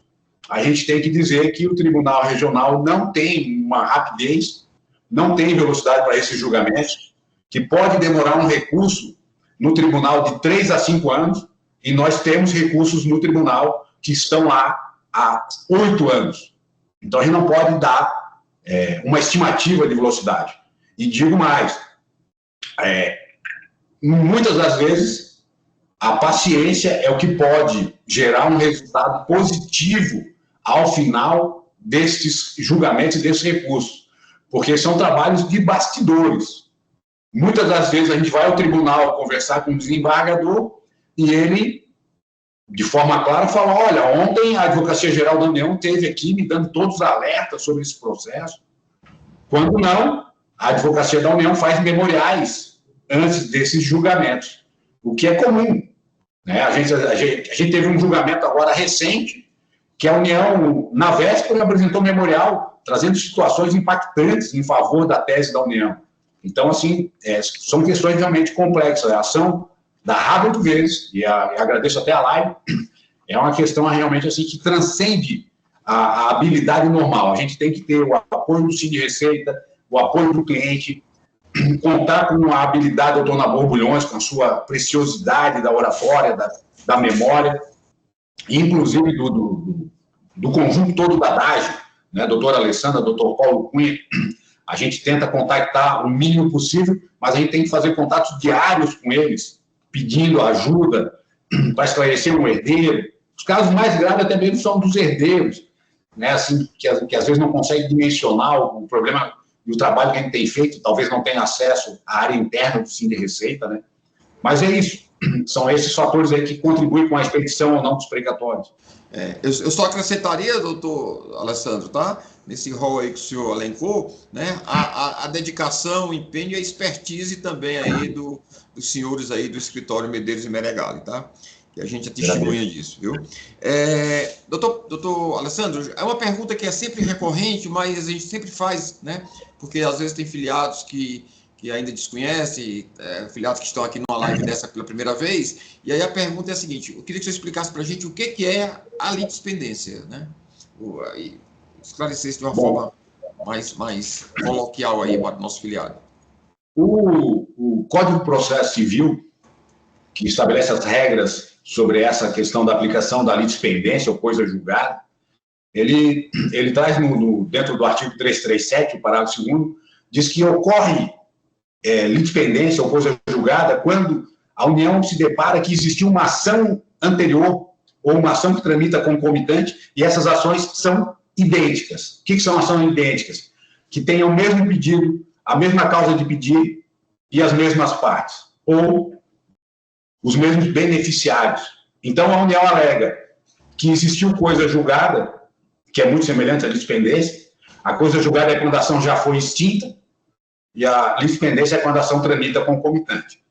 a gente tem que dizer que o Tribunal Regional não tem uma rapidez, não tem velocidade para esses julgamentos, que pode demorar um recurso no tribunal de 3 a 5 anos, e nós temos recursos no tribunal que estão lá há 8 anos. Então, a gente não pode dar uma estimativa de velocidade. E digo mais, muitas das vezes, a paciência é o que pode gerar um resultado positivo ao final desses julgamentos e desses recursos, porque são trabalhos de bastidores. Muitas das vezes a gente vai ao tribunal conversar com o desembargador e ele, de forma clara, fala, olha, ontem a Advocacia Geral da União esteve aqui me dando todos os alertas sobre esse processo. Quando não, a Advocacia da União faz memoriais antes desses julgamentos, o que é comum. Né? A gente teve um julgamento agora recente, que a União, na véspera, apresentou memorial, trazendo situações impactantes em favor da tese da União. Então, assim, são questões realmente complexas. A ação da Haber vezes, e agradeço até a live, é uma questão realmente assim que transcende a habilidade normal. A gente tem que ter o apoio do Cine Receita, o apoio do cliente, contar com a habilidade do doutor Nabor Bulhões, com a sua preciosidade da oratória, da memória, inclusive do conjunto todo da DAGE, né, doutora Alessandra, doutor Paulo Cunha. A gente tenta contactar o mínimo possível, mas a gente tem que fazer contatos diários com eles, pedindo ajuda para esclarecer um herdeiro. Os casos mais graves até mesmo são dos herdeiros, né, assim, que às vezes não consegue dimensionar o problema e o trabalho que a gente tem feito, talvez não tenha acesso à área interna do Cine Receita, né? Mas é isso, são esses fatores aí que contribuem com a expedição ou não dos precatórios. Eu só acrescentaria, doutor Alessandro, tá? Nesse rol aí que o senhor elencou, né? A dedicação, o empenho e a expertise também aí dos senhores aí do escritório Medeiros e Meregali, tá? Que a gente é testemunha disso, viu? Doutor Alessandro, é uma pergunta que é sempre recorrente, mas a gente sempre faz, né? Porque às vezes tem filiados que ainda desconhecem, filiados que estão aqui numa live dessa pela primeira vez, e aí a pergunta é a seguinte, eu queria que você explicasse para a gente o que é a litispendência, né? Esclarecesse de uma forma mais coloquial aí para o nosso filiado. O Código de Processo Civil, que estabelece as regras sobre essa questão da aplicação da litispendência ou coisa julgada, ele traz dentro do artigo 337, o parágrafo 2º, diz que ocorre litispendência ou coisa julgada quando a União se depara que existiu uma ação anterior ou uma ação que tramita concomitante e essas ações são idênticas. O que são ações idênticas? Que tenham o mesmo pedido, a mesma causa de pedir e as mesmas partes. ou os mesmos beneficiários. Então, a União alega que existiu coisa julgada, que é muito semelhante à litispendência. A coisa julgada é quando a ação já foi extinta, e a litispendência é quando a ação tramita concomitante.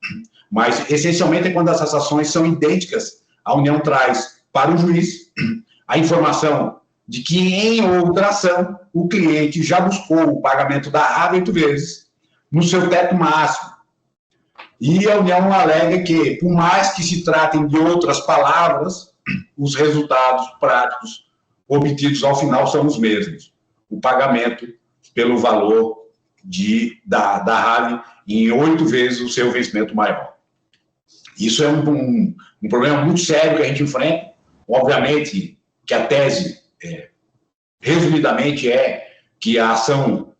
Mas, essencialmente, é quando essas ações são idênticas, a União traz para o juiz a informação de que, em outra ação, o cliente já buscou o pagamento da RAV 8 vezes no seu teto máximo. E a União alega que, por mais que se tratem de outras palavras, os resultados práticos obtidos ao final são os mesmos. O pagamento pelo valor da RAV em 8 vezes o seu vencimento maior. Isso é um problema muito sério que a gente enfrenta. Obviamente que a tese, resumidamente, é que a ação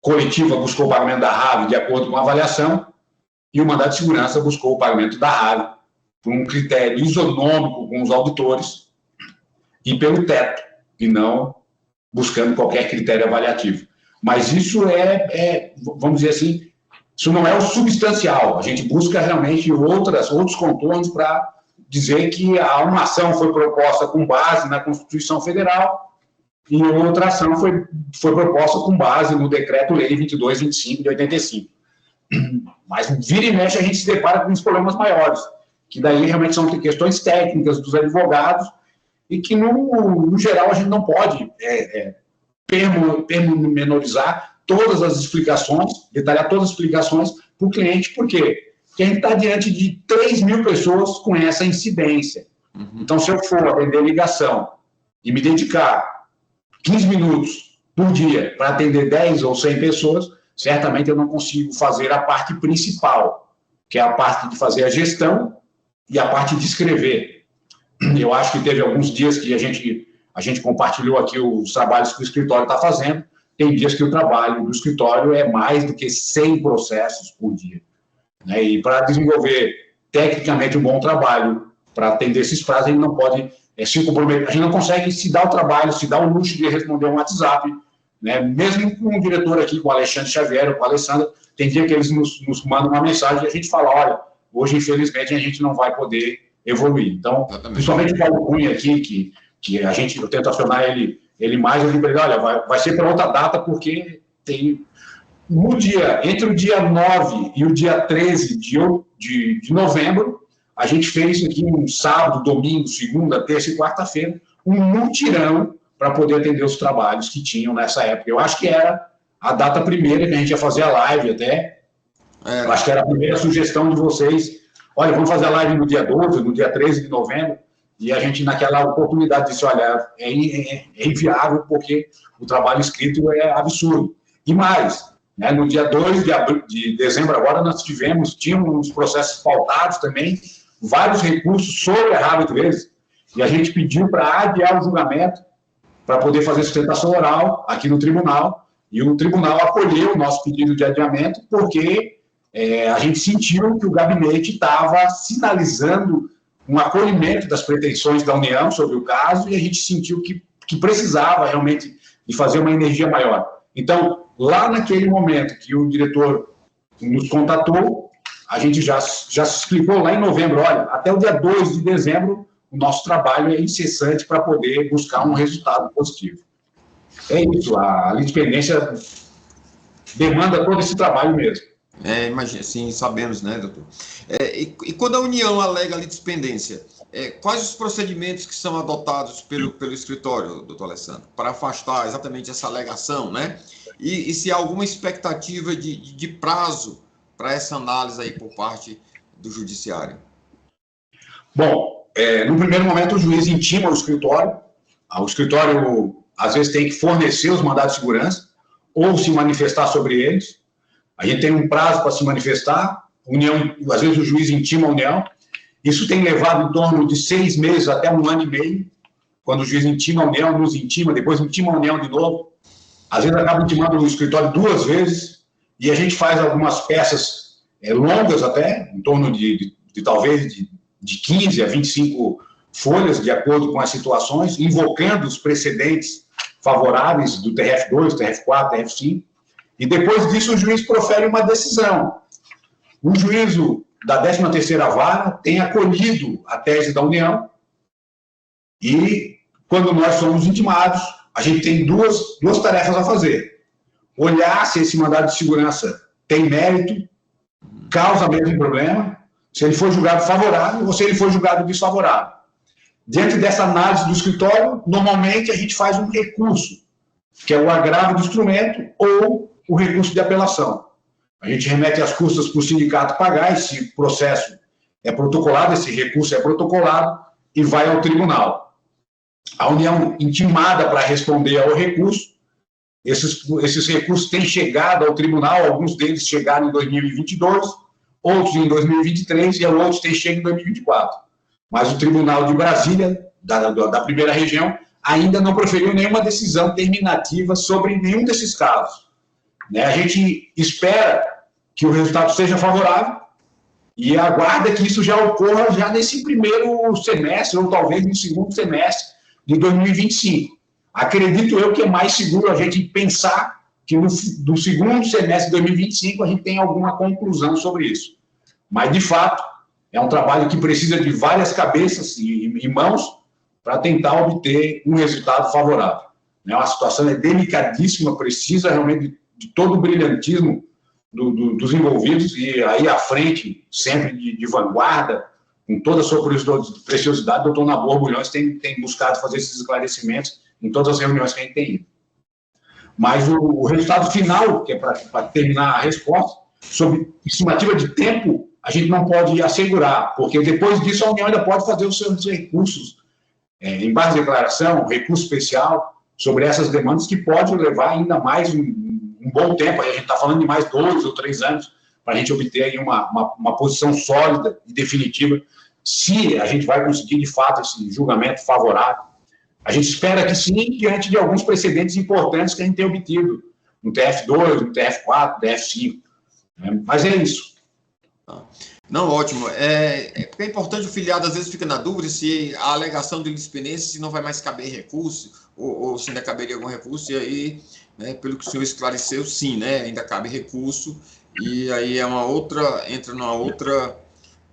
coletiva buscou o pagamento da RAV de acordo com a avaliação e o mandado de segurança buscou o pagamento da RAV por um critério isonômico com os auditores e pelo teto, e não buscando qualquer critério avaliativo. Mas isso vamos dizer assim, isso não é o substancial. A gente busca realmente outros contornos para dizer que uma ação foi proposta com base na Constituição Federal e outra ação foi proposta com base no Decreto-Lei 2225 de 85. Mas, vira e mexe, a gente se depara com uns problemas maiores, que daí realmente são questões técnicas dos advogados e que, no geral, a gente não pode pormenorizar todas as explicações, detalhar todas as explicações para o cliente, por quê? Porque a gente está diante de 3 mil pessoas com essa incidência. Então, se eu for atender ligação e me dedicar 15 minutos por dia para atender 10 ou 100 pessoas, certamente eu não consigo fazer a parte principal, que é a parte de fazer a gestão e a parte de escrever. Eu acho que teve alguns dias que a gente compartilhou aqui os trabalhos que o escritório está fazendo. Tem dias que o trabalho do escritório é mais do que 100 processos por dia. Né? E para desenvolver tecnicamente um bom trabalho, para atender esses prazos, a gente não pode se comprometer. A gente não consegue se dar o trabalho, se dar o luxo de responder um WhatsApp, né? Mesmo com o diretor aqui, com o Alexandre Xavier, ou com a Alessandra, tem dia que eles nos mandam uma mensagem e a gente fala, olha, hoje, infelizmente, a gente não vai poder evoluir. Então, principalmente o Paulo Cunha aqui, que eu tento acionar ele mais, eu digo para ele, olha, vai ser para outra data, porque tem... Entre o dia 9 e o dia 13 de novembro, a gente fez aqui um sábado, domingo, segunda, terça e quarta-feira, um mutirão para poder atender os trabalhos que tinham nessa época. Eu acho que era a data primeira que a gente ia fazer a live até. Eu acho que era a primeira sugestão de vocês. Olha, vamos fazer a live no dia 12, no dia 13 de novembro. E a gente, naquela oportunidade, disse, olha, é inviável porque o trabalho escrito é absurdo. E mais, né, no dia 2 de dezembro agora, nós tínhamos uns processos pautados também, vários recursos sobre a RAV 8 vezes, e a gente pediu para adiar o julgamento para poder fazer sustentação oral aqui no tribunal, e o tribunal acolheu o nosso pedido de adiamento porque a gente sentiu que o gabinete estava sinalizando um acolhimento das pretensões da União sobre o caso, e a gente sentiu que precisava realmente de fazer uma energia maior. Então, lá naquele momento que o diretor nos contatou, a gente já se explicou lá em novembro, olha, até o dia 2 de dezembro, o nosso trabalho é incessante para poder buscar um resultado positivo. É isso, a litispendência demanda todo esse trabalho mesmo. Imagina, sim, sabemos, né, doutor? E quando a União alega litispendência, quais os procedimentos que são adotados pelo escritório, doutor Alessandro, para afastar exatamente essa alegação, né? E se há alguma expectativa de prazo para essa análise aí por parte do judiciário? Bom, no primeiro momento o juiz intima o escritório às vezes tem que fornecer os mandados de segurança ou se manifestar sobre eles. A gente tem um prazo para se manifestar, às vezes o juiz intima a União. Isso tem levado em torno de 6 meses até 1 ano e meio, quando o juiz intima a União, nos intima, depois intima a União de novo. Às vezes acaba intimando o escritório 2 vezes, e a gente faz algumas peças longas até, em torno de talvez de 15 a 25 folhas, de acordo com as situações, invocando os precedentes favoráveis do TRF2, TRF4, TRF5, e depois disso o juiz profere uma decisão. O juízo da 13ª Vara tem acolhido a tese da União e, quando nós somos intimados, a gente tem duas tarefas a fazer. Olhar se esse mandado de segurança tem mérito, causa mesmo problema, se ele for julgado favorável ou se ele for julgado desfavorável. Diante dessa análise do escritório, normalmente a gente faz um recurso, que é o agravo do instrumento ou o recurso de apelação. A gente remete as custas para o sindicato pagar, esse processo é protocolado, esse recurso é protocolado e vai ao tribunal. A União intimada para responder ao recurso, esses recursos têm chegado ao tribunal, alguns deles chegaram em 2022, outros em 2023 e outros têm chegado em 2024. Mas o Tribunal de Brasília, da primeira região, ainda não proferiu nenhuma decisão terminativa sobre nenhum desses casos. A gente espera que o resultado seja favorável e aguarda que isso já ocorra já nesse primeiro semestre, ou talvez no segundo semestre de 2025. Acredito eu que é mais seguro a gente pensar que no segundo semestre de 2025 a gente tem alguma conclusão sobre isso. Mas, de fato, é um trabalho que precisa de várias cabeças e mãos para tentar obter um resultado favorável. A situação é delicadíssima, precisa realmente de todo o brilhantismo dos envolvidos e aí à frente, sempre de vanguarda, com toda a sua preciosidade, o doutor Nabor Bulhões tem buscado fazer esses esclarecimentos em todas as reuniões que a gente tem ido. Mas o resultado final, que é para terminar a resposta, sobre estimativa de tempo, a gente não pode assegurar, porque depois disso a União ainda pode fazer os seus recursos, em base de declaração, recurso especial, sobre essas demandas, que pode levar ainda mais um bom tempo. Aí a gente está falando de mais 2 ou 3 anos, para a gente obter aí uma posição sólida e definitiva, se a gente vai conseguir, de fato, esse julgamento favorável. A gente espera que sim, diante de alguns precedentes importantes que a gente tem obtido, no TF2, no TF4, TF5. Mas é isso. Não, ótimo. Porque é importante, o filiado às vezes fica na dúvida se a alegação de litispendência, se não vai mais caber recurso, ou se ainda caberia algum recurso, e aí, pelo que o senhor esclareceu, sim, ainda cabe recurso, e aí entra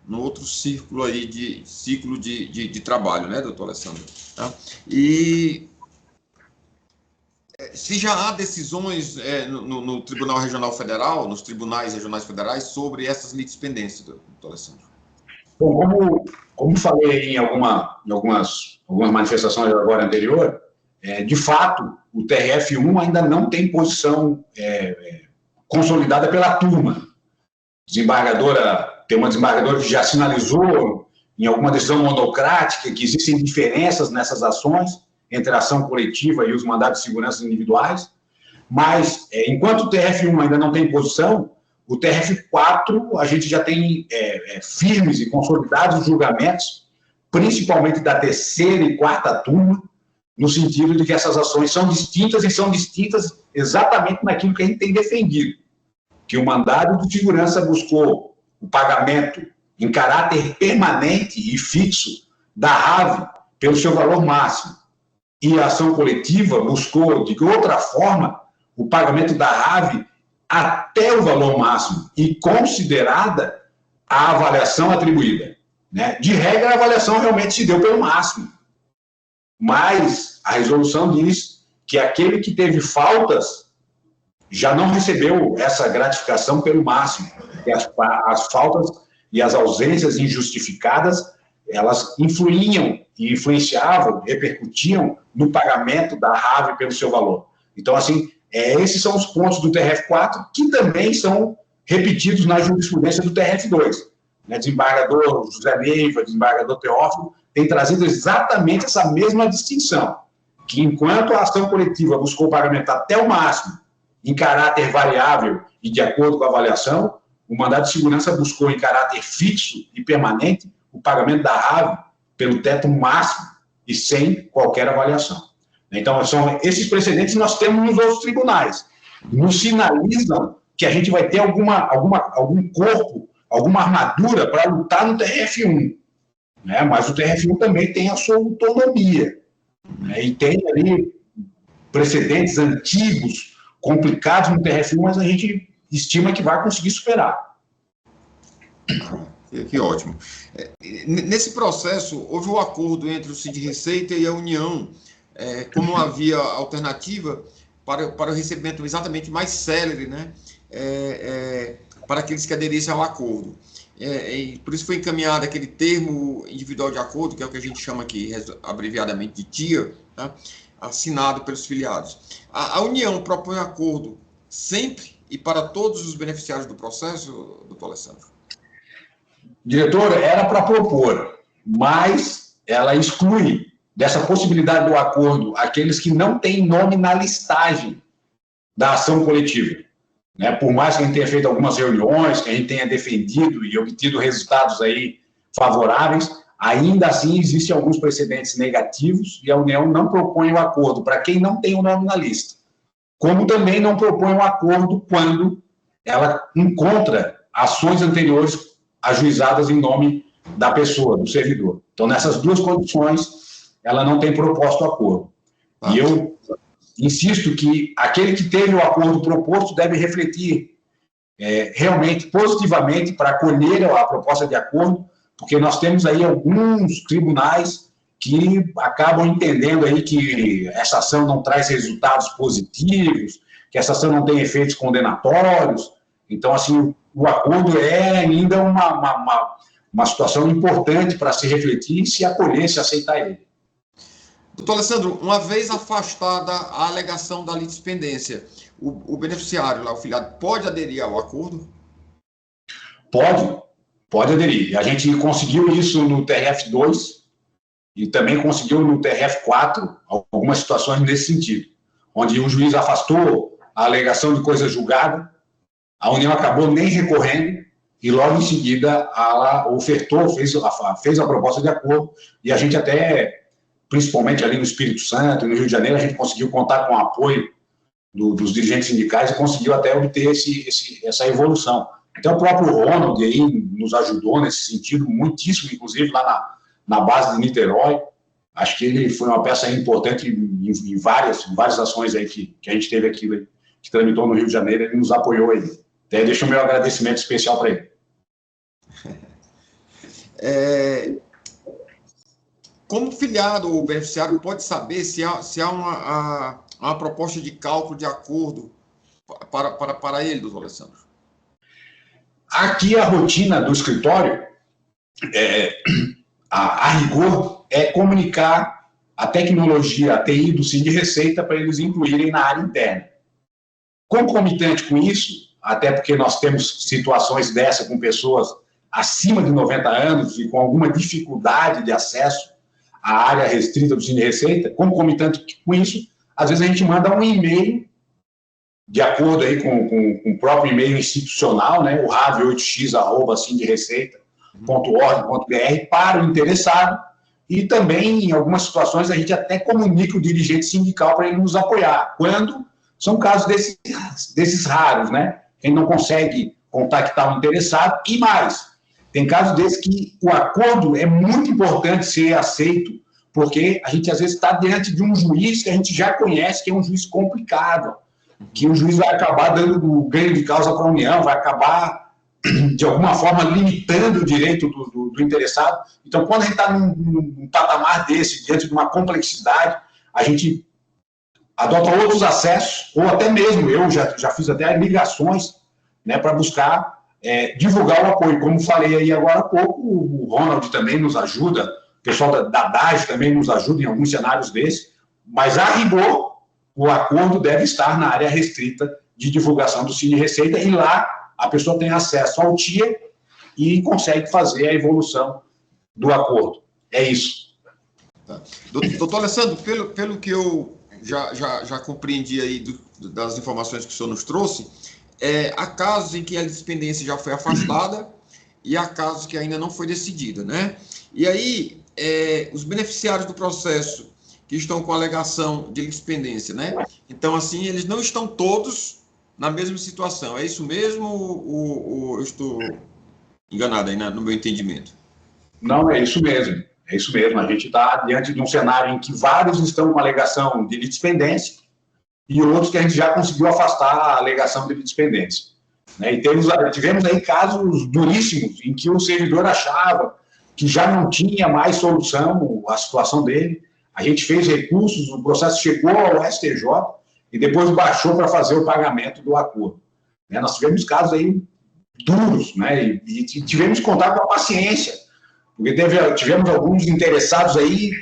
no outro círculo aí de trabalho, doutor Alessandro? Tá? E se já há decisões no Tribunal Regional Federal, nos tribunais regionais federais, sobre essas litispendências, doutor Alessandro? Bom, como falei em algumas manifestações agora anterior, de fato, o TRF1 ainda não tem posição consolidada pela turma. Tem uma desembargadora que já sinalizou em alguma decisão monocrática que existem diferenças nessas ações entre a ação coletiva e os mandados de segurança individuais, mas enquanto o TRF1 ainda não tem posição, o TRF4 a gente já tem firmes e consolidados julgamentos, principalmente da 3ª e 4ª turma, no sentido de que essas ações são distintas e são distintas exatamente naquilo que a gente tem defendido, que o mandado de segurança buscou o pagamento em caráter permanente e fixo da RAV pelo seu valor máximo, e a ação coletiva buscou, de outra forma, o pagamento da RAV até o valor máximo e considerada a avaliação atribuída. De regra, a avaliação realmente se deu pelo máximo, mas a resolução diz que aquele que teve faltas já não recebeu essa gratificação pelo máximo, que as faltas e as ausências injustificadas, elas influenciavam, repercutiam no pagamento da RAV pelo seu valor. Então, assim, esses são os pontos do TRF4, que também são repetidos na jurisprudência do TRF2. Desembargador José Neiva, desembargador Teófilo, tem trazido exatamente essa mesma distinção, que enquanto a ação coletiva buscou o pagamento até o máximo, em caráter variável e de acordo com a avaliação, o mandado de segurança buscou em caráter fixo e permanente o pagamento da RAV pelo teto máximo e sem qualquer avaliação. Então, são esses precedentes que nós temos nos outros tribunais. Nos sinalizam que a gente vai ter algum corpo, alguma armadura para lutar no TRF1. Mas o TRF1 também tem a sua autonomia. E tem ali precedentes antigos, complicados no TRF1, mas a gente estima que vai conseguir superar. Que ótimo. Nesse processo, houve um acordo entre o Sindreceita e a União, como uma via alternativa para o recebimento exatamente mais célere, né? Para aqueles que aderissem ao acordo. E por isso foi encaminhado aquele termo individual de acordo, que é o que a gente chama aqui abreviadamente de TIA, tá? Assinado pelos filiados. A União propõe acordo sempre e para todos os beneficiários do processo, doutor Alessandro? Diretor, era para propor, mas ela exclui dessa possibilidade do acordo aqueles que não têm nome na listagem da ação coletiva. Né? Por mais que a gente tenha feito algumas reuniões, que a gente tenha defendido e obtido resultados aí favoráveis, ainda assim existem alguns precedentes negativos e a União não propõe o acordo para quem não tem o nome na lista. Como também não propõe um acordo quando ela encontra ações anteriores ajuizadas em nome da pessoa, do servidor. Então, nessas duas condições, ela não tem proposto acordo. E eu insisto que aquele que teve o acordo proposto deve refletir realmente positivamente para acolher a proposta de acordo, porque nós temos aí alguns tribunais que acabam entendendo aí que essa ação não traz resultados positivos, que essa ação não tem efeitos condenatórios. Então, assim, o acordo é ainda uma situação importante para se refletir, se acolher, se aceitar ele. Doutor Alessandro, uma vez afastada a alegação da litispendência, o beneficiário, lá, o filiado, pode aderir ao acordo? Pode aderir. A gente conseguiu isso no TRF2 e também conseguiu no TRF4 algumas situações nesse sentido, onde o juiz afastou a alegação de coisa julgada, a União acabou nem recorrendo e logo em seguida ela ofertou, fez a proposta de acordo e a gente até, principalmente ali no Espírito Santo, no Rio de Janeiro, a gente conseguiu contar com o apoio dos dirigentes sindicais e conseguiu até obter essa evolução. Então o próprio Ronald aí nos ajudou nesse sentido, muitíssimo, inclusive lá na base de Niterói. Acho que ele foi uma peça importante em várias ações aí que a gente teve aqui, que tramitou no Rio de Janeiro, ele nos apoiou aí. Até deixo o meu agradecimento especial para ele. Como filiado ou beneficiário pode saber se há uma proposta de cálculo de acordo para ele, doutor Alessandro? Aqui a rotina do escritório, a rigor, é comunicar a tecnologia, a TI do Sindreceita para eles incluírem na área interna. Concomitante com isso, até porque nós temos situações dessa com pessoas acima de 90 anos e com alguma dificuldade de acesso à área restrita do Sindreceita, concomitante com isso, às vezes a gente manda um e-mail, de acordo aí com o próprio e-mail institucional, né, o rave8x@sindreceita.org.br, para o interessado, e também, em algumas situações, a gente até comunica o dirigente sindical para ele nos apoiar, quando são casos desses raros, né? A gente não consegue contactar o interessado, e mais, tem casos desses que o acordo é muito importante ser aceito, porque a gente, às vezes, está diante de um juiz que a gente já conhece, que é um juiz complicado, que o juiz vai acabar dando o ganho de causa para a União, vai acabar, de alguma forma, limitando o direito do interessado. Então, quando a gente está num patamar desse, diante de uma complexidade, a gente adota outros acessos, ou até mesmo, eu já fiz até ligações, né, para buscar divulgar o apoio. Como falei aí agora há pouco, o Ronald também nos ajuda, o pessoal da DAGE também nos ajuda em alguns cenários desses, mas, a rigor, o acordo deve estar na área restrita de divulgação do Sindreceita, e lá a pessoa tem acesso ao TIA e consegue fazer a evolução do acordo. É isso. Tá. Doutor Alessandro, pelo que eu já compreendi aí das informações que o senhor nos trouxe, há casos em que a litispendência já foi afastada e há casos que ainda não foi decidida, né? E aí, os beneficiários do processo que estão com alegação de litispendência, né? Então, assim, eles não estão todos na mesma situação. É isso mesmo ou eu estou enganado aí no meu entendimento? Não, é isso mesmo. É isso mesmo. A gente está diante de um cenário em que vários estão com alegação de litispendência e outros que a gente já conseguiu afastar a alegação de litispendência. né? E tivemos aí casos duríssimos em que o servidor achava que já não tinha mais solução a situação dele. A gente fez recursos, o processo chegou ao STJ e depois baixou para fazer o pagamento do acordo. Né? Nós tivemos casos aí duros, né? E tivemos que contar com a paciência, porque tivemos alguns interessados aí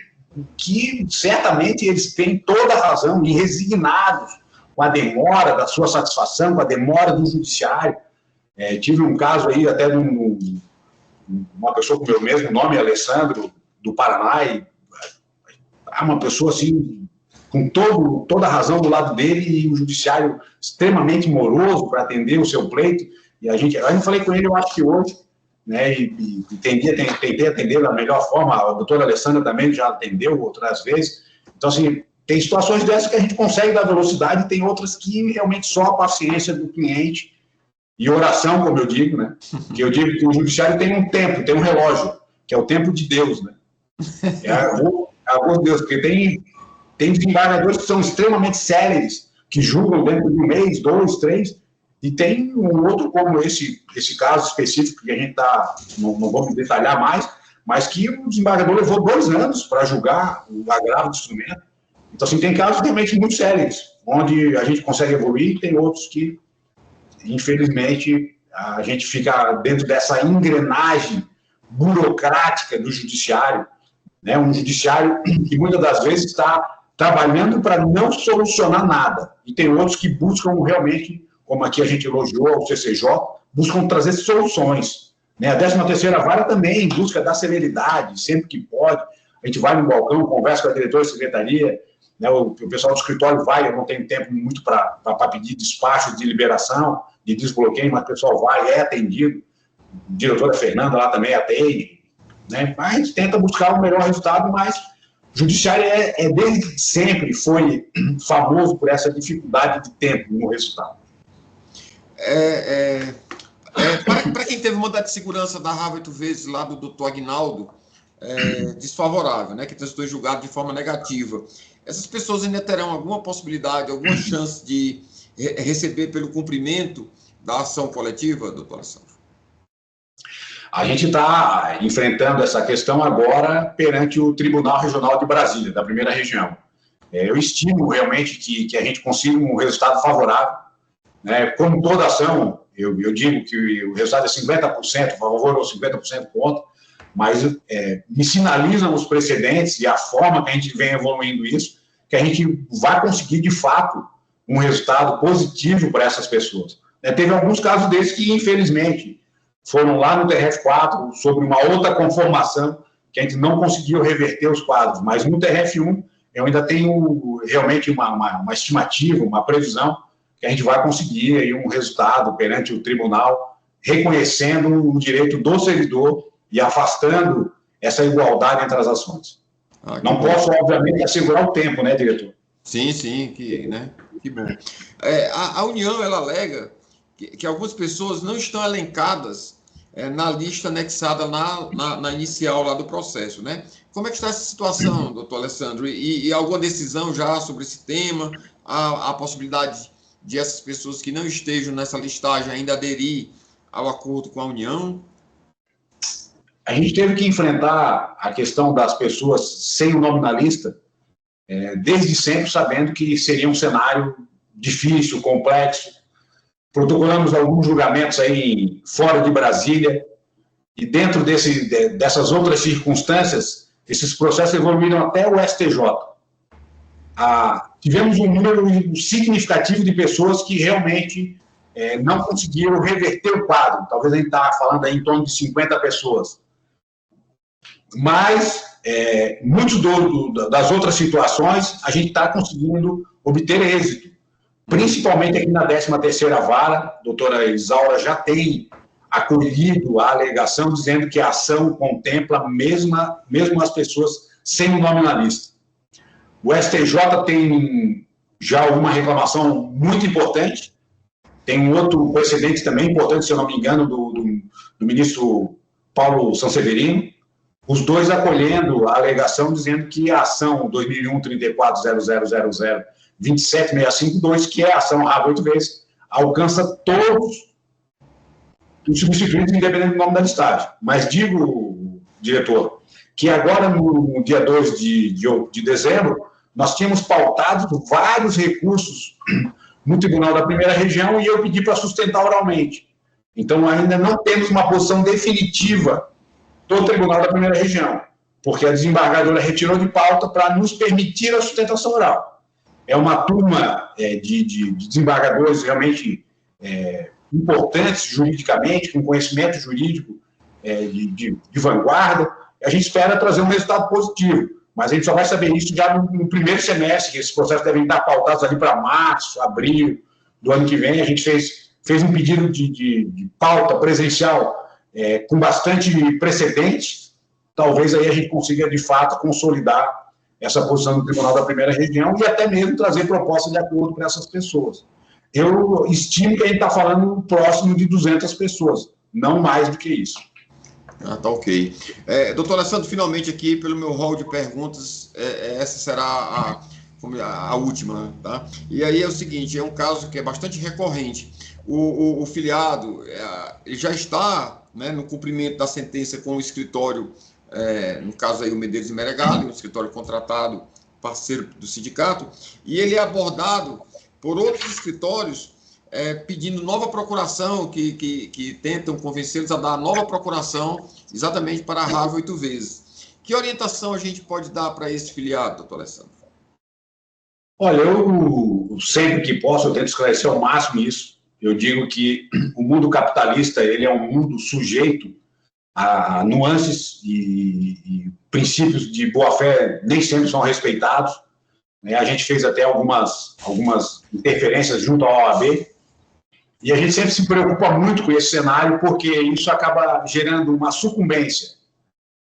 que certamente eles têm toda a razão e resignados com a demora da sua satisfação, com a demora do judiciário. Tive um caso aí até de uma pessoa com o meu mesmo nome, Alessandro, do Paraná, e uma pessoa assim, com toda a razão do lado dele, e o judiciário extremamente moroso para atender o seu pleito. E eu falei com ele, eu acho que hoje, né, e tentei atender da melhor forma. A doutora Alessandra também já atendeu outras vezes. Então, assim, tem situações dessas que a gente consegue dar velocidade, e tem outras que realmente só a paciência do cliente e oração, como eu digo, né? Que eu digo que o judiciário tem um tempo, tem um relógio, que é o tempo de Deus, né? É a de Deus, porque tem desembargadores que são extremamente céleres, que julgam dentro de um mês, 2, 3, e tem um outro como esse caso específico que a gente não vamos detalhar mais, mas que o desembargador levou 2 anos para julgar o agravo do instrumento. Então, assim, tem casos realmente muito sérios, onde a gente consegue evoluir, e tem outros que, infelizmente, a gente fica dentro dessa engrenagem burocrática do judiciário, né? Um judiciário que muitas das vezes está trabalhando para não solucionar nada. E tem outros que buscam realmente, como aqui a gente elogiou o CCJ, buscam trazer soluções. Né? A 13ª Vara também busca dar celeridade, sempre que pode. A gente vai no balcão, conversa com a diretora de secretaria, né? O pessoal do escritório vai, eu não tenho tempo muito para pedir despacho de liberação, de desbloqueio, mas o pessoal vai, é atendido. A diretora Fernanda lá também atende. Né? Mas a gente tenta buscar o melhor resultado, mas o judiciário desde sempre foi famoso por essa dificuldade de tempo no resultado. Para quem teve mandado de segurança da Rava 8 vezes lá do doutor Aguinaldo, desfavorável, né, que transitou julgado de forma negativa, essas pessoas ainda terão alguma possibilidade, alguma chance de receber pelo cumprimento da ação coletiva, doutor Alessandro? A gente está enfrentando essa questão agora perante o Tribunal Regional de Brasília, da 1ª Região. Eu estimo realmente que a gente consiga um resultado favorável, né? Como toda ação, eu digo que o resultado é 50% a favor ou 50% contra, mas me sinalizam os precedentes e a forma que a gente vem evoluindo isso, que a gente vai conseguir, de fato, um resultado positivo para essas pessoas. Teve alguns casos desses que, infelizmente, foram lá no TRF4 sobre uma outra conformação que a gente não conseguiu reverter os quadros, mas no TRF1 eu ainda tenho realmente uma estimativa, uma previsão que a gente vai conseguir aí um resultado perante o tribunal, reconhecendo o direito do servidor e afastando essa igualdade entre as ações. Não posso, obviamente, assegurar o tempo, né, diretor? Sim, que bom. A União, ela alega que algumas pessoas não estão elencadas na lista anexada na inicial lá do processo, né? Como é que está essa situação, doutor Alessandro? E alguma decisão já sobre esse tema? A possibilidade de essas pessoas que não estejam nessa listagem ainda aderir ao acordo com a União? A gente teve que enfrentar a questão das pessoas sem o nome na lista, desde sempre sabendo que seria um cenário difícil, complexo. Protocolamos alguns julgamentos aí fora de Brasília, e dentro dessas outras circunstâncias, esses processos evoluíram até o STJ. Tivemos um número significativo de pessoas que realmente não conseguiram reverter o quadro. Talvez a gente está falando aí em torno de 50 pessoas. Mas, muitas das outras situações, a gente está conseguindo obter êxito. Principalmente aqui na 13ª Vara, a doutora Isaura já tem acolhido a alegação, dizendo que a ação contempla mesmo as pessoas sem o nome na lista. O STJ tem já uma reclamação muito importante, tem um outro precedente também importante, se eu não me engano, do ministro Paulo Sanseverino, os dois acolhendo a alegação, dizendo que a ação 2001-34.0000 27652, que é a ação Rava 8 vezes, alcança todos substituídos independente do nome da listagem. Mas digo, diretor, que agora, no dia 2 de dezembro, nós tínhamos pautado vários recursos no Tribunal da Primeira Região e eu pedi para sustentar oralmente. Então, ainda não temos uma posição definitiva do Tribunal da Primeira Região, porque a desembargadora retirou de pauta para nos permitir a sustentação oral. É uma turma de desembargadores realmente importantes juridicamente, com conhecimento jurídico de vanguarda. A gente espera trazer um resultado positivo, mas a gente só vai saber isso já no primeiro semestre, que esses processos devem estar pautados ali para março, abril do ano que vem. A gente fez um pedido de pauta presencial com bastante precedentes. Talvez aí a gente consiga, de fato, consolidar essa posição do Tribunal da Primeira Região e até mesmo trazer proposta de acordo para essas pessoas. Eu estimo que a gente está falando próximo de 200 pessoas, não mais do que isso. Tá ok. Doutor Alessandro, finalmente aqui, pelo meu rol de perguntas, essa será a última, tá? E aí é o seguinte, é um caso que é bastante recorrente. O filiado ele já está, né, no cumprimento da sentença com o escritório, no caso aí o Medeiros e Meregali, um escritório contratado, parceiro do sindicato, e ele é abordado por outros escritórios pedindo nova procuração, que tentam convencê-los a dar nova procuração exatamente para a RAV 8 vezes. Que orientação a gente pode dar para esse filiado, doutor Alessandro? Olha, eu sempre que posso, eu tento esclarecer ao máximo isso. Eu digo que o mundo capitalista ele é um mundo sujeito a nuances e princípios de boa-fé nem sempre são respeitados. A gente fez até algumas interferências junto à OAB, e a gente sempre se preocupa muito com esse cenário, porque isso acaba gerando uma sucumbência.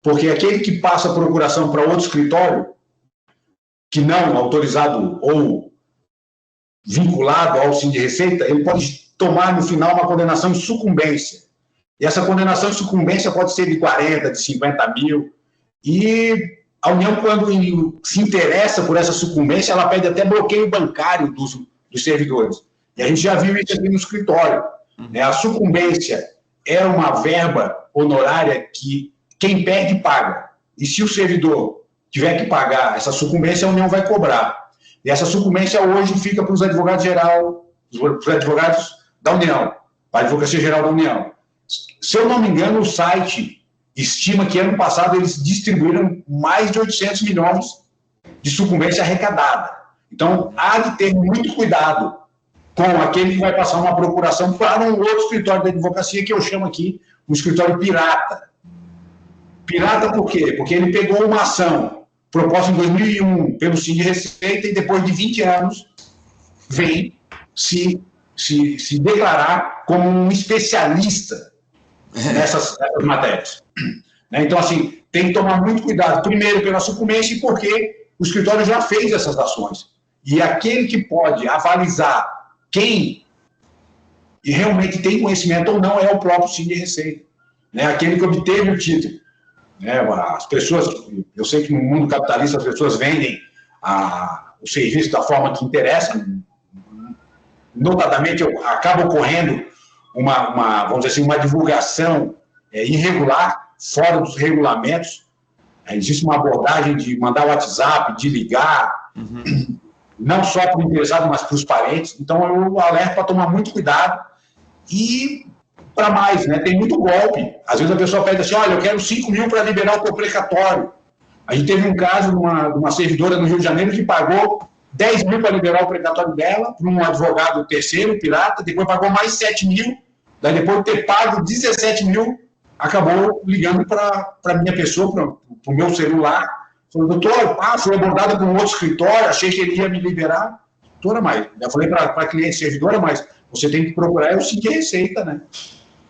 Porque aquele que passa a procuração para outro escritório, que não autorizado ou vinculado ao Sind Receita, ele pode tomar no final uma condenação de sucumbência. E essa condenação de sucumbência pode ser de 40, de 50 mil, e a União, quando se interessa por essa sucumbência, ela pede até bloqueio bancário dos servidores. E a gente já viu isso aqui no escritório. A sucumbência é uma verba honorária que quem perde paga. E se o servidor tiver que pagar essa sucumbência, a União vai cobrar. E essa sucumbência hoje fica para os advogados da União, para a Advocacia Geral da União. Se eu não me engano, o site estima que ano passado eles distribuíram mais de 800 milhões de sucumbência arrecadada. Então, há de ter muito cuidado com aquele que vai passar uma procuração para um outro escritório da advocacia, que eu chamo aqui um escritório pirata. Pirata por quê? Porque ele pegou uma ação proposta em 2001 pelo Sind Receita e depois de 20 anos vem se declarar como um especialista nessas matérias. Então, assim, tem que tomar muito cuidado, primeiro pela sucumbência e porque o escritório já fez essas ações. E aquele que pode avalizar quem realmente tem conhecimento ou não é o próprio Sind Receita, aquele que obteve o título. As pessoas, eu sei que no mundo capitalista as pessoas vendem o serviço da forma que interessa, notadamente acaba ocorrendo vamos dizer assim, uma divulgação irregular, fora dos regulamentos. Existe uma abordagem de mandar WhatsApp, de ligar, não só para o interessado, mas para os parentes. Então, eu alerto para tomar muito cuidado. E, para mais, tem muito golpe. Às vezes a pessoa pede assim, olha, eu quero 5 mil para liberar o teu precatório. A gente teve um caso de uma servidora no Rio de Janeiro que pagou 10 mil para liberar o precatório dela, para um advogado terceiro, pirata, depois pagou mais 7 mil, daí depois de ter pago 17 mil, acabou ligando para a minha pessoa, para o meu celular, falou, doutor, fui abordada por um outro escritório, achei que ele ia me liberar. Doutora, mas eu falei para a cliente servidora, mas você tem que procurar o Sind Receita,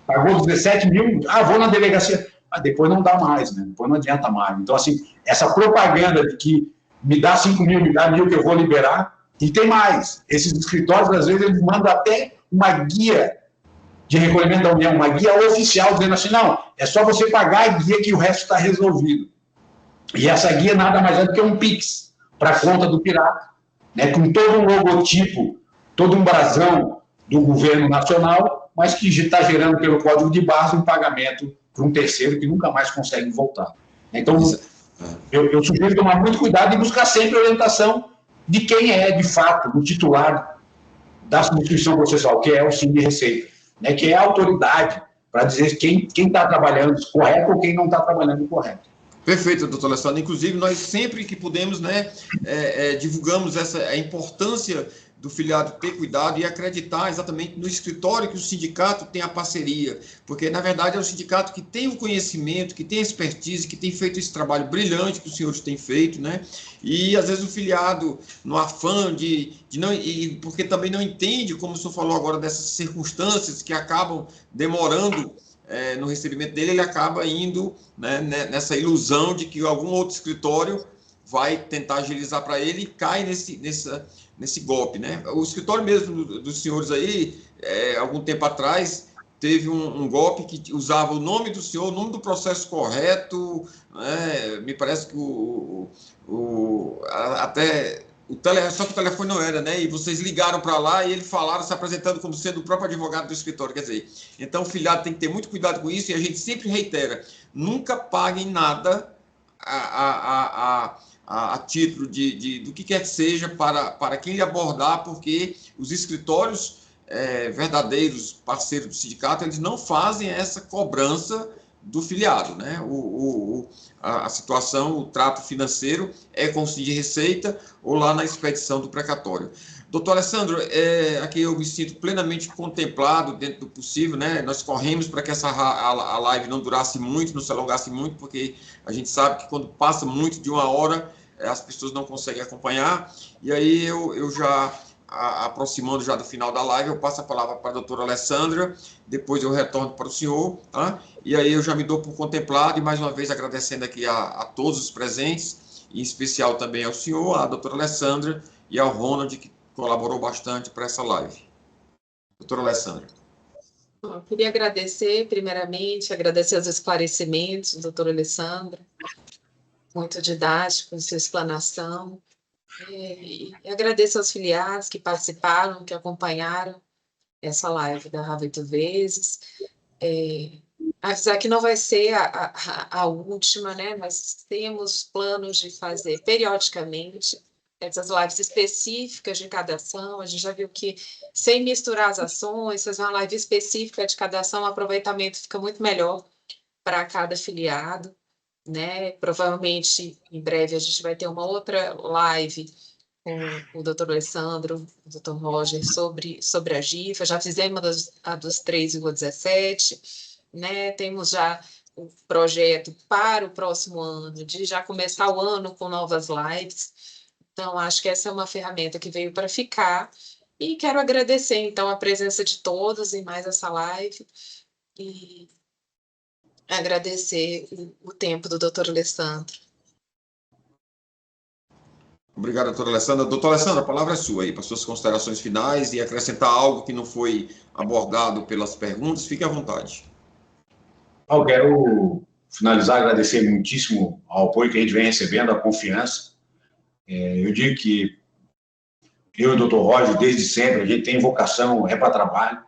Pagou 17 mil, vou na delegacia. Depois não dá mais, depois não adianta mais. Então, assim, essa propaganda de que me dá 5 mil, me dá 1.000 que eu vou liberar, e tem mais. Esses escritórios, às vezes, eles mandam até uma guia de recolhimento da União, uma guia oficial, dizendo assim, não, é só você pagar a guia que o resto está resolvido. E essa guia nada mais é do que um Pix para a conta do pirata, com todo um logotipo, todo um brasão do governo nacional, mas que está gerando pelo código de barras um pagamento para um terceiro que nunca mais consegue voltar. Então, eu sugiro tomar muito cuidado e buscar sempre a orientação de quem é, de fato, o titular da substituição processual, que é o Sim de Receita, né, que é a autoridade para dizer quem está trabalhando correto ou quem não está trabalhando correto. Perfeito, doutor Alessandro. Inclusive, nós sempre que podemos, né, divulgamos a importância do filiado ter cuidado e acreditar exatamente no escritório que o sindicato tem a parceria, porque, na verdade, é o sindicato que tem o conhecimento, que tem a expertise, que tem feito esse trabalho brilhante que os senhores têm feito, né? E, às vezes, o filiado, no afã porque também não entende, como o senhor falou agora, dessas circunstâncias que acabam demorando no recebimento dele, ele acaba indo, né, nessa ilusão de que algum outro escritório vai tentar agilizar para ele e cai nesse golpe, né? O escritório mesmo dos senhores aí, algum tempo atrás, teve um golpe que usava o nome do senhor, o nome do processo correto, né? Me parece que só que o telefone não era, né? E vocês ligaram para lá e eles falaram, se apresentando como sendo o próprio advogado do escritório. Quer dizer, então o filiado tem que ter muito cuidado com isso e a gente sempre reitera, nunca paguem nada a título do que quer que seja para quem lhe abordar, porque os escritórios verdadeiros parceiros do sindicato, eles não fazem essa cobrança do filiado, né? A situação, o trato financeiro é com o Sim de Receita ou lá na expedição do precatório. Doutor Alessandro, aqui eu me sinto plenamente contemplado dentro do possível, né? Nós corremos para que a live não durasse muito, não se alongasse muito, porque a gente sabe que quando passa muito de 1 hora, as pessoas não conseguem acompanhar. E aí eu já, aproximando já do final da live, eu passo a palavra para a doutora Alessandra, depois eu retorno para o senhor, tá? E aí eu já me dou por contemplado, e mais uma vez agradecendo aqui a todos os presentes, em especial também ao senhor, à doutora Alessandra e ao Ronald, que colaborou bastante para essa live. Doutora Alessandra. Eu queria primeiramente, agradecer os esclarecimentos, doutora Alessandra, muito didático em sua explanação, e agradeço aos filiados que participaram, que acompanharam essa live da Rava 8 Vezes, avisar que não vai ser a última, né? Nós temos planos de fazer periodicamente essas lives específicas de cada ação. A gente já viu que, sem misturar as ações, fazer uma live específica de cada ação, o aproveitamento fica muito melhor para cada filiado, né? Provavelmente, em breve, a gente vai ter uma outra live com o doutor Alessandro, o doutor Roger, sobre a GIFA. Já fizemos a dos 3,17, né? Temos já o projeto para o próximo ano, de já começar o ano com novas lives. Então, acho que essa é uma ferramenta que veio para ficar. E quero agradecer, então, a presença de todos em mais essa live e agradecer o tempo do doutor Alessandro. Obrigado, doutora Alessandra. Doutora Alessandra, a palavra é sua aí, para suas considerações finais e acrescentar algo que não foi abordado pelas perguntas. Fique à vontade. Eu quero finalizar, agradecer muitíssimo ao apoio que a gente vem recebendo, a confiança. Eu digo que eu e o doutor Roger, desde sempre, a gente tem vocação, para trabalho,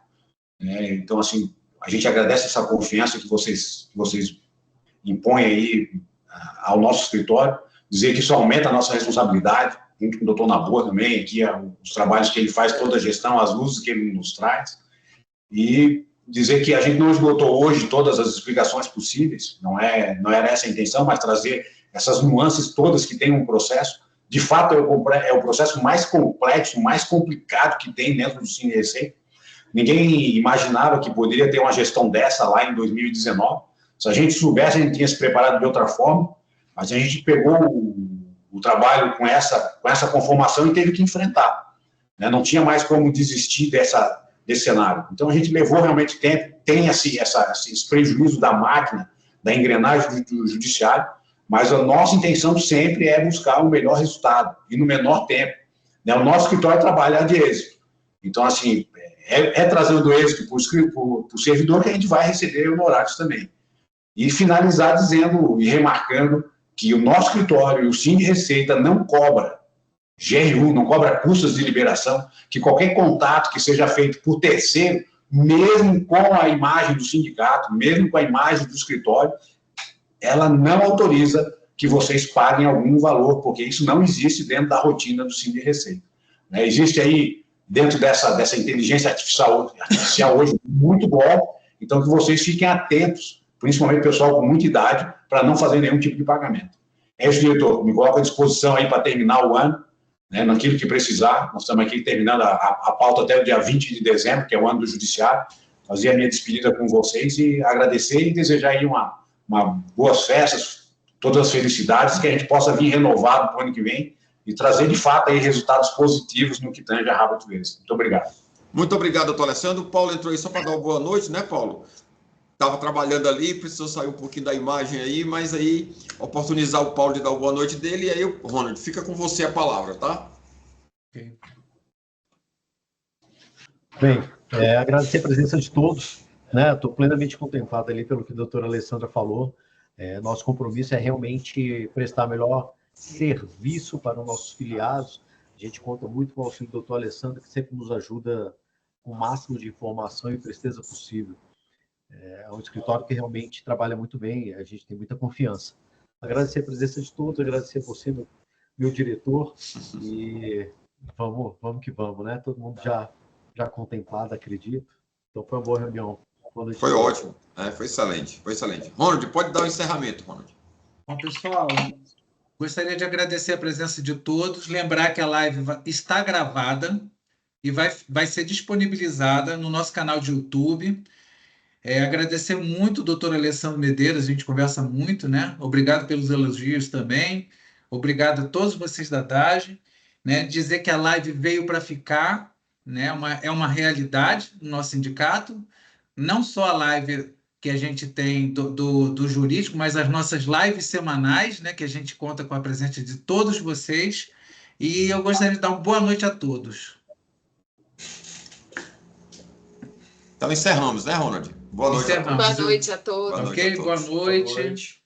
né? Então, assim, a gente agradece essa confiança que vocês impõem aí ao nosso escritório, dizer que isso aumenta a nossa responsabilidade, junto com o doutor Nabor também, aqui, os trabalhos que ele faz, toda a gestão, as luzes que ele nos traz, e dizer que a gente não esgotou hoje todas as explicações possíveis, não era essa a intenção, mas trazer essas nuances todas que tem um processo. De fato, é o processo mais complexo, mais complicado que tem dentro do Sim de Receita. Ninguém imaginava que poderia ter uma gestão dessa lá em 2019. Se a gente soubesse, a gente tinha se preparado de outra forma, mas a gente pegou o trabalho com essa conformação e teve que enfrentar, né? Não tinha mais como desistir desse cenário. Então, a gente levou realmente tempo, tem esse prejuízo da máquina, da engrenagem do judiciário, mas a nossa intenção sempre é buscar o melhor resultado e no menor tempo, né? O nosso escritório trabalha de êxito. Então, assim, trazendo êxito para o servidor que a gente vai receber honorários também. E finalizar dizendo e remarcando que o nosso escritório e o Sim de Receita não cobra GRU, não cobra custas de liberação, que qualquer contato que seja feito por terceiro mesmo com a imagem do sindicato, mesmo com a imagem do escritório, ela não autoriza que vocês paguem algum valor, porque isso não existe dentro da rotina do Sind Receita. Né? Existe aí, dentro dessa inteligência artificial hoje, muito bom, então que vocês fiquem atentos, principalmente o pessoal com muita idade, para não fazer nenhum tipo de pagamento. É isso, diretor, me coloco à disposição aí para terminar o ano, né, naquilo que precisar. Nós estamos aqui terminando a pauta até o dia 20 de dezembro, que é o ano do Judiciário. Fazer a minha despedida com vocês e agradecer e desejar aí uma boas festas, todas as felicidades, que a gente possa vir renovado para o ano que vem e trazer, de fato, aí resultados positivos no que tange a Rabbit Ways. Muito obrigado. Muito obrigado, doutor Alessandro. O Paulo entrou aí só para dar uma boa noite, né, Paulo? Estava trabalhando ali, precisou sair um pouquinho da imagem aí, mas aí oportunizar o Paulo de dar uma boa noite dele, e aí, Ronald, fica com você a palavra, tá? Okay. Bem, agradecer a presença de todos, né? Estou plenamente contemplado ali pelo que a doutora Alessandra falou. Nosso compromisso é realmente prestar melhor serviço para os nossos filiados. A gente conta muito com o auxílio do doutor Alessandro, que sempre nos ajuda com o máximo de informação e presteza possível. É um escritório que realmente trabalha muito bem, a gente tem muita confiança. Agradecer a presença de todos, agradecer a você, meu diretor, e vamos que vamos, né? Todo mundo já contemplado, acredito. Então foi uma boa reunião. Foi ótimo, foi excelente, foi excelente. Ronald, pode dar o encerramento, Ronald. Bom, pessoal, gostaria de agradecer a presença de todos, lembrar que a live está gravada e vai ser disponibilizada no nosso canal de YouTube. Agradecer muito o doutor Alessandro Medeiros, a gente conversa muito, né? Obrigado pelos elogios também. Obrigado a todos vocês da DAGE. Né? Dizer que a live veio para ficar, né? É uma realidade no nosso sindicato. Não só a live que a gente tem do jurídico, mas as nossas lives semanais, né? Que a gente conta com a presença de todos vocês. E eu gostaria de dar uma boa noite a todos. Então encerramos, né, Ronald? Boa noite. Boa noite a todos. Ok, boa noite.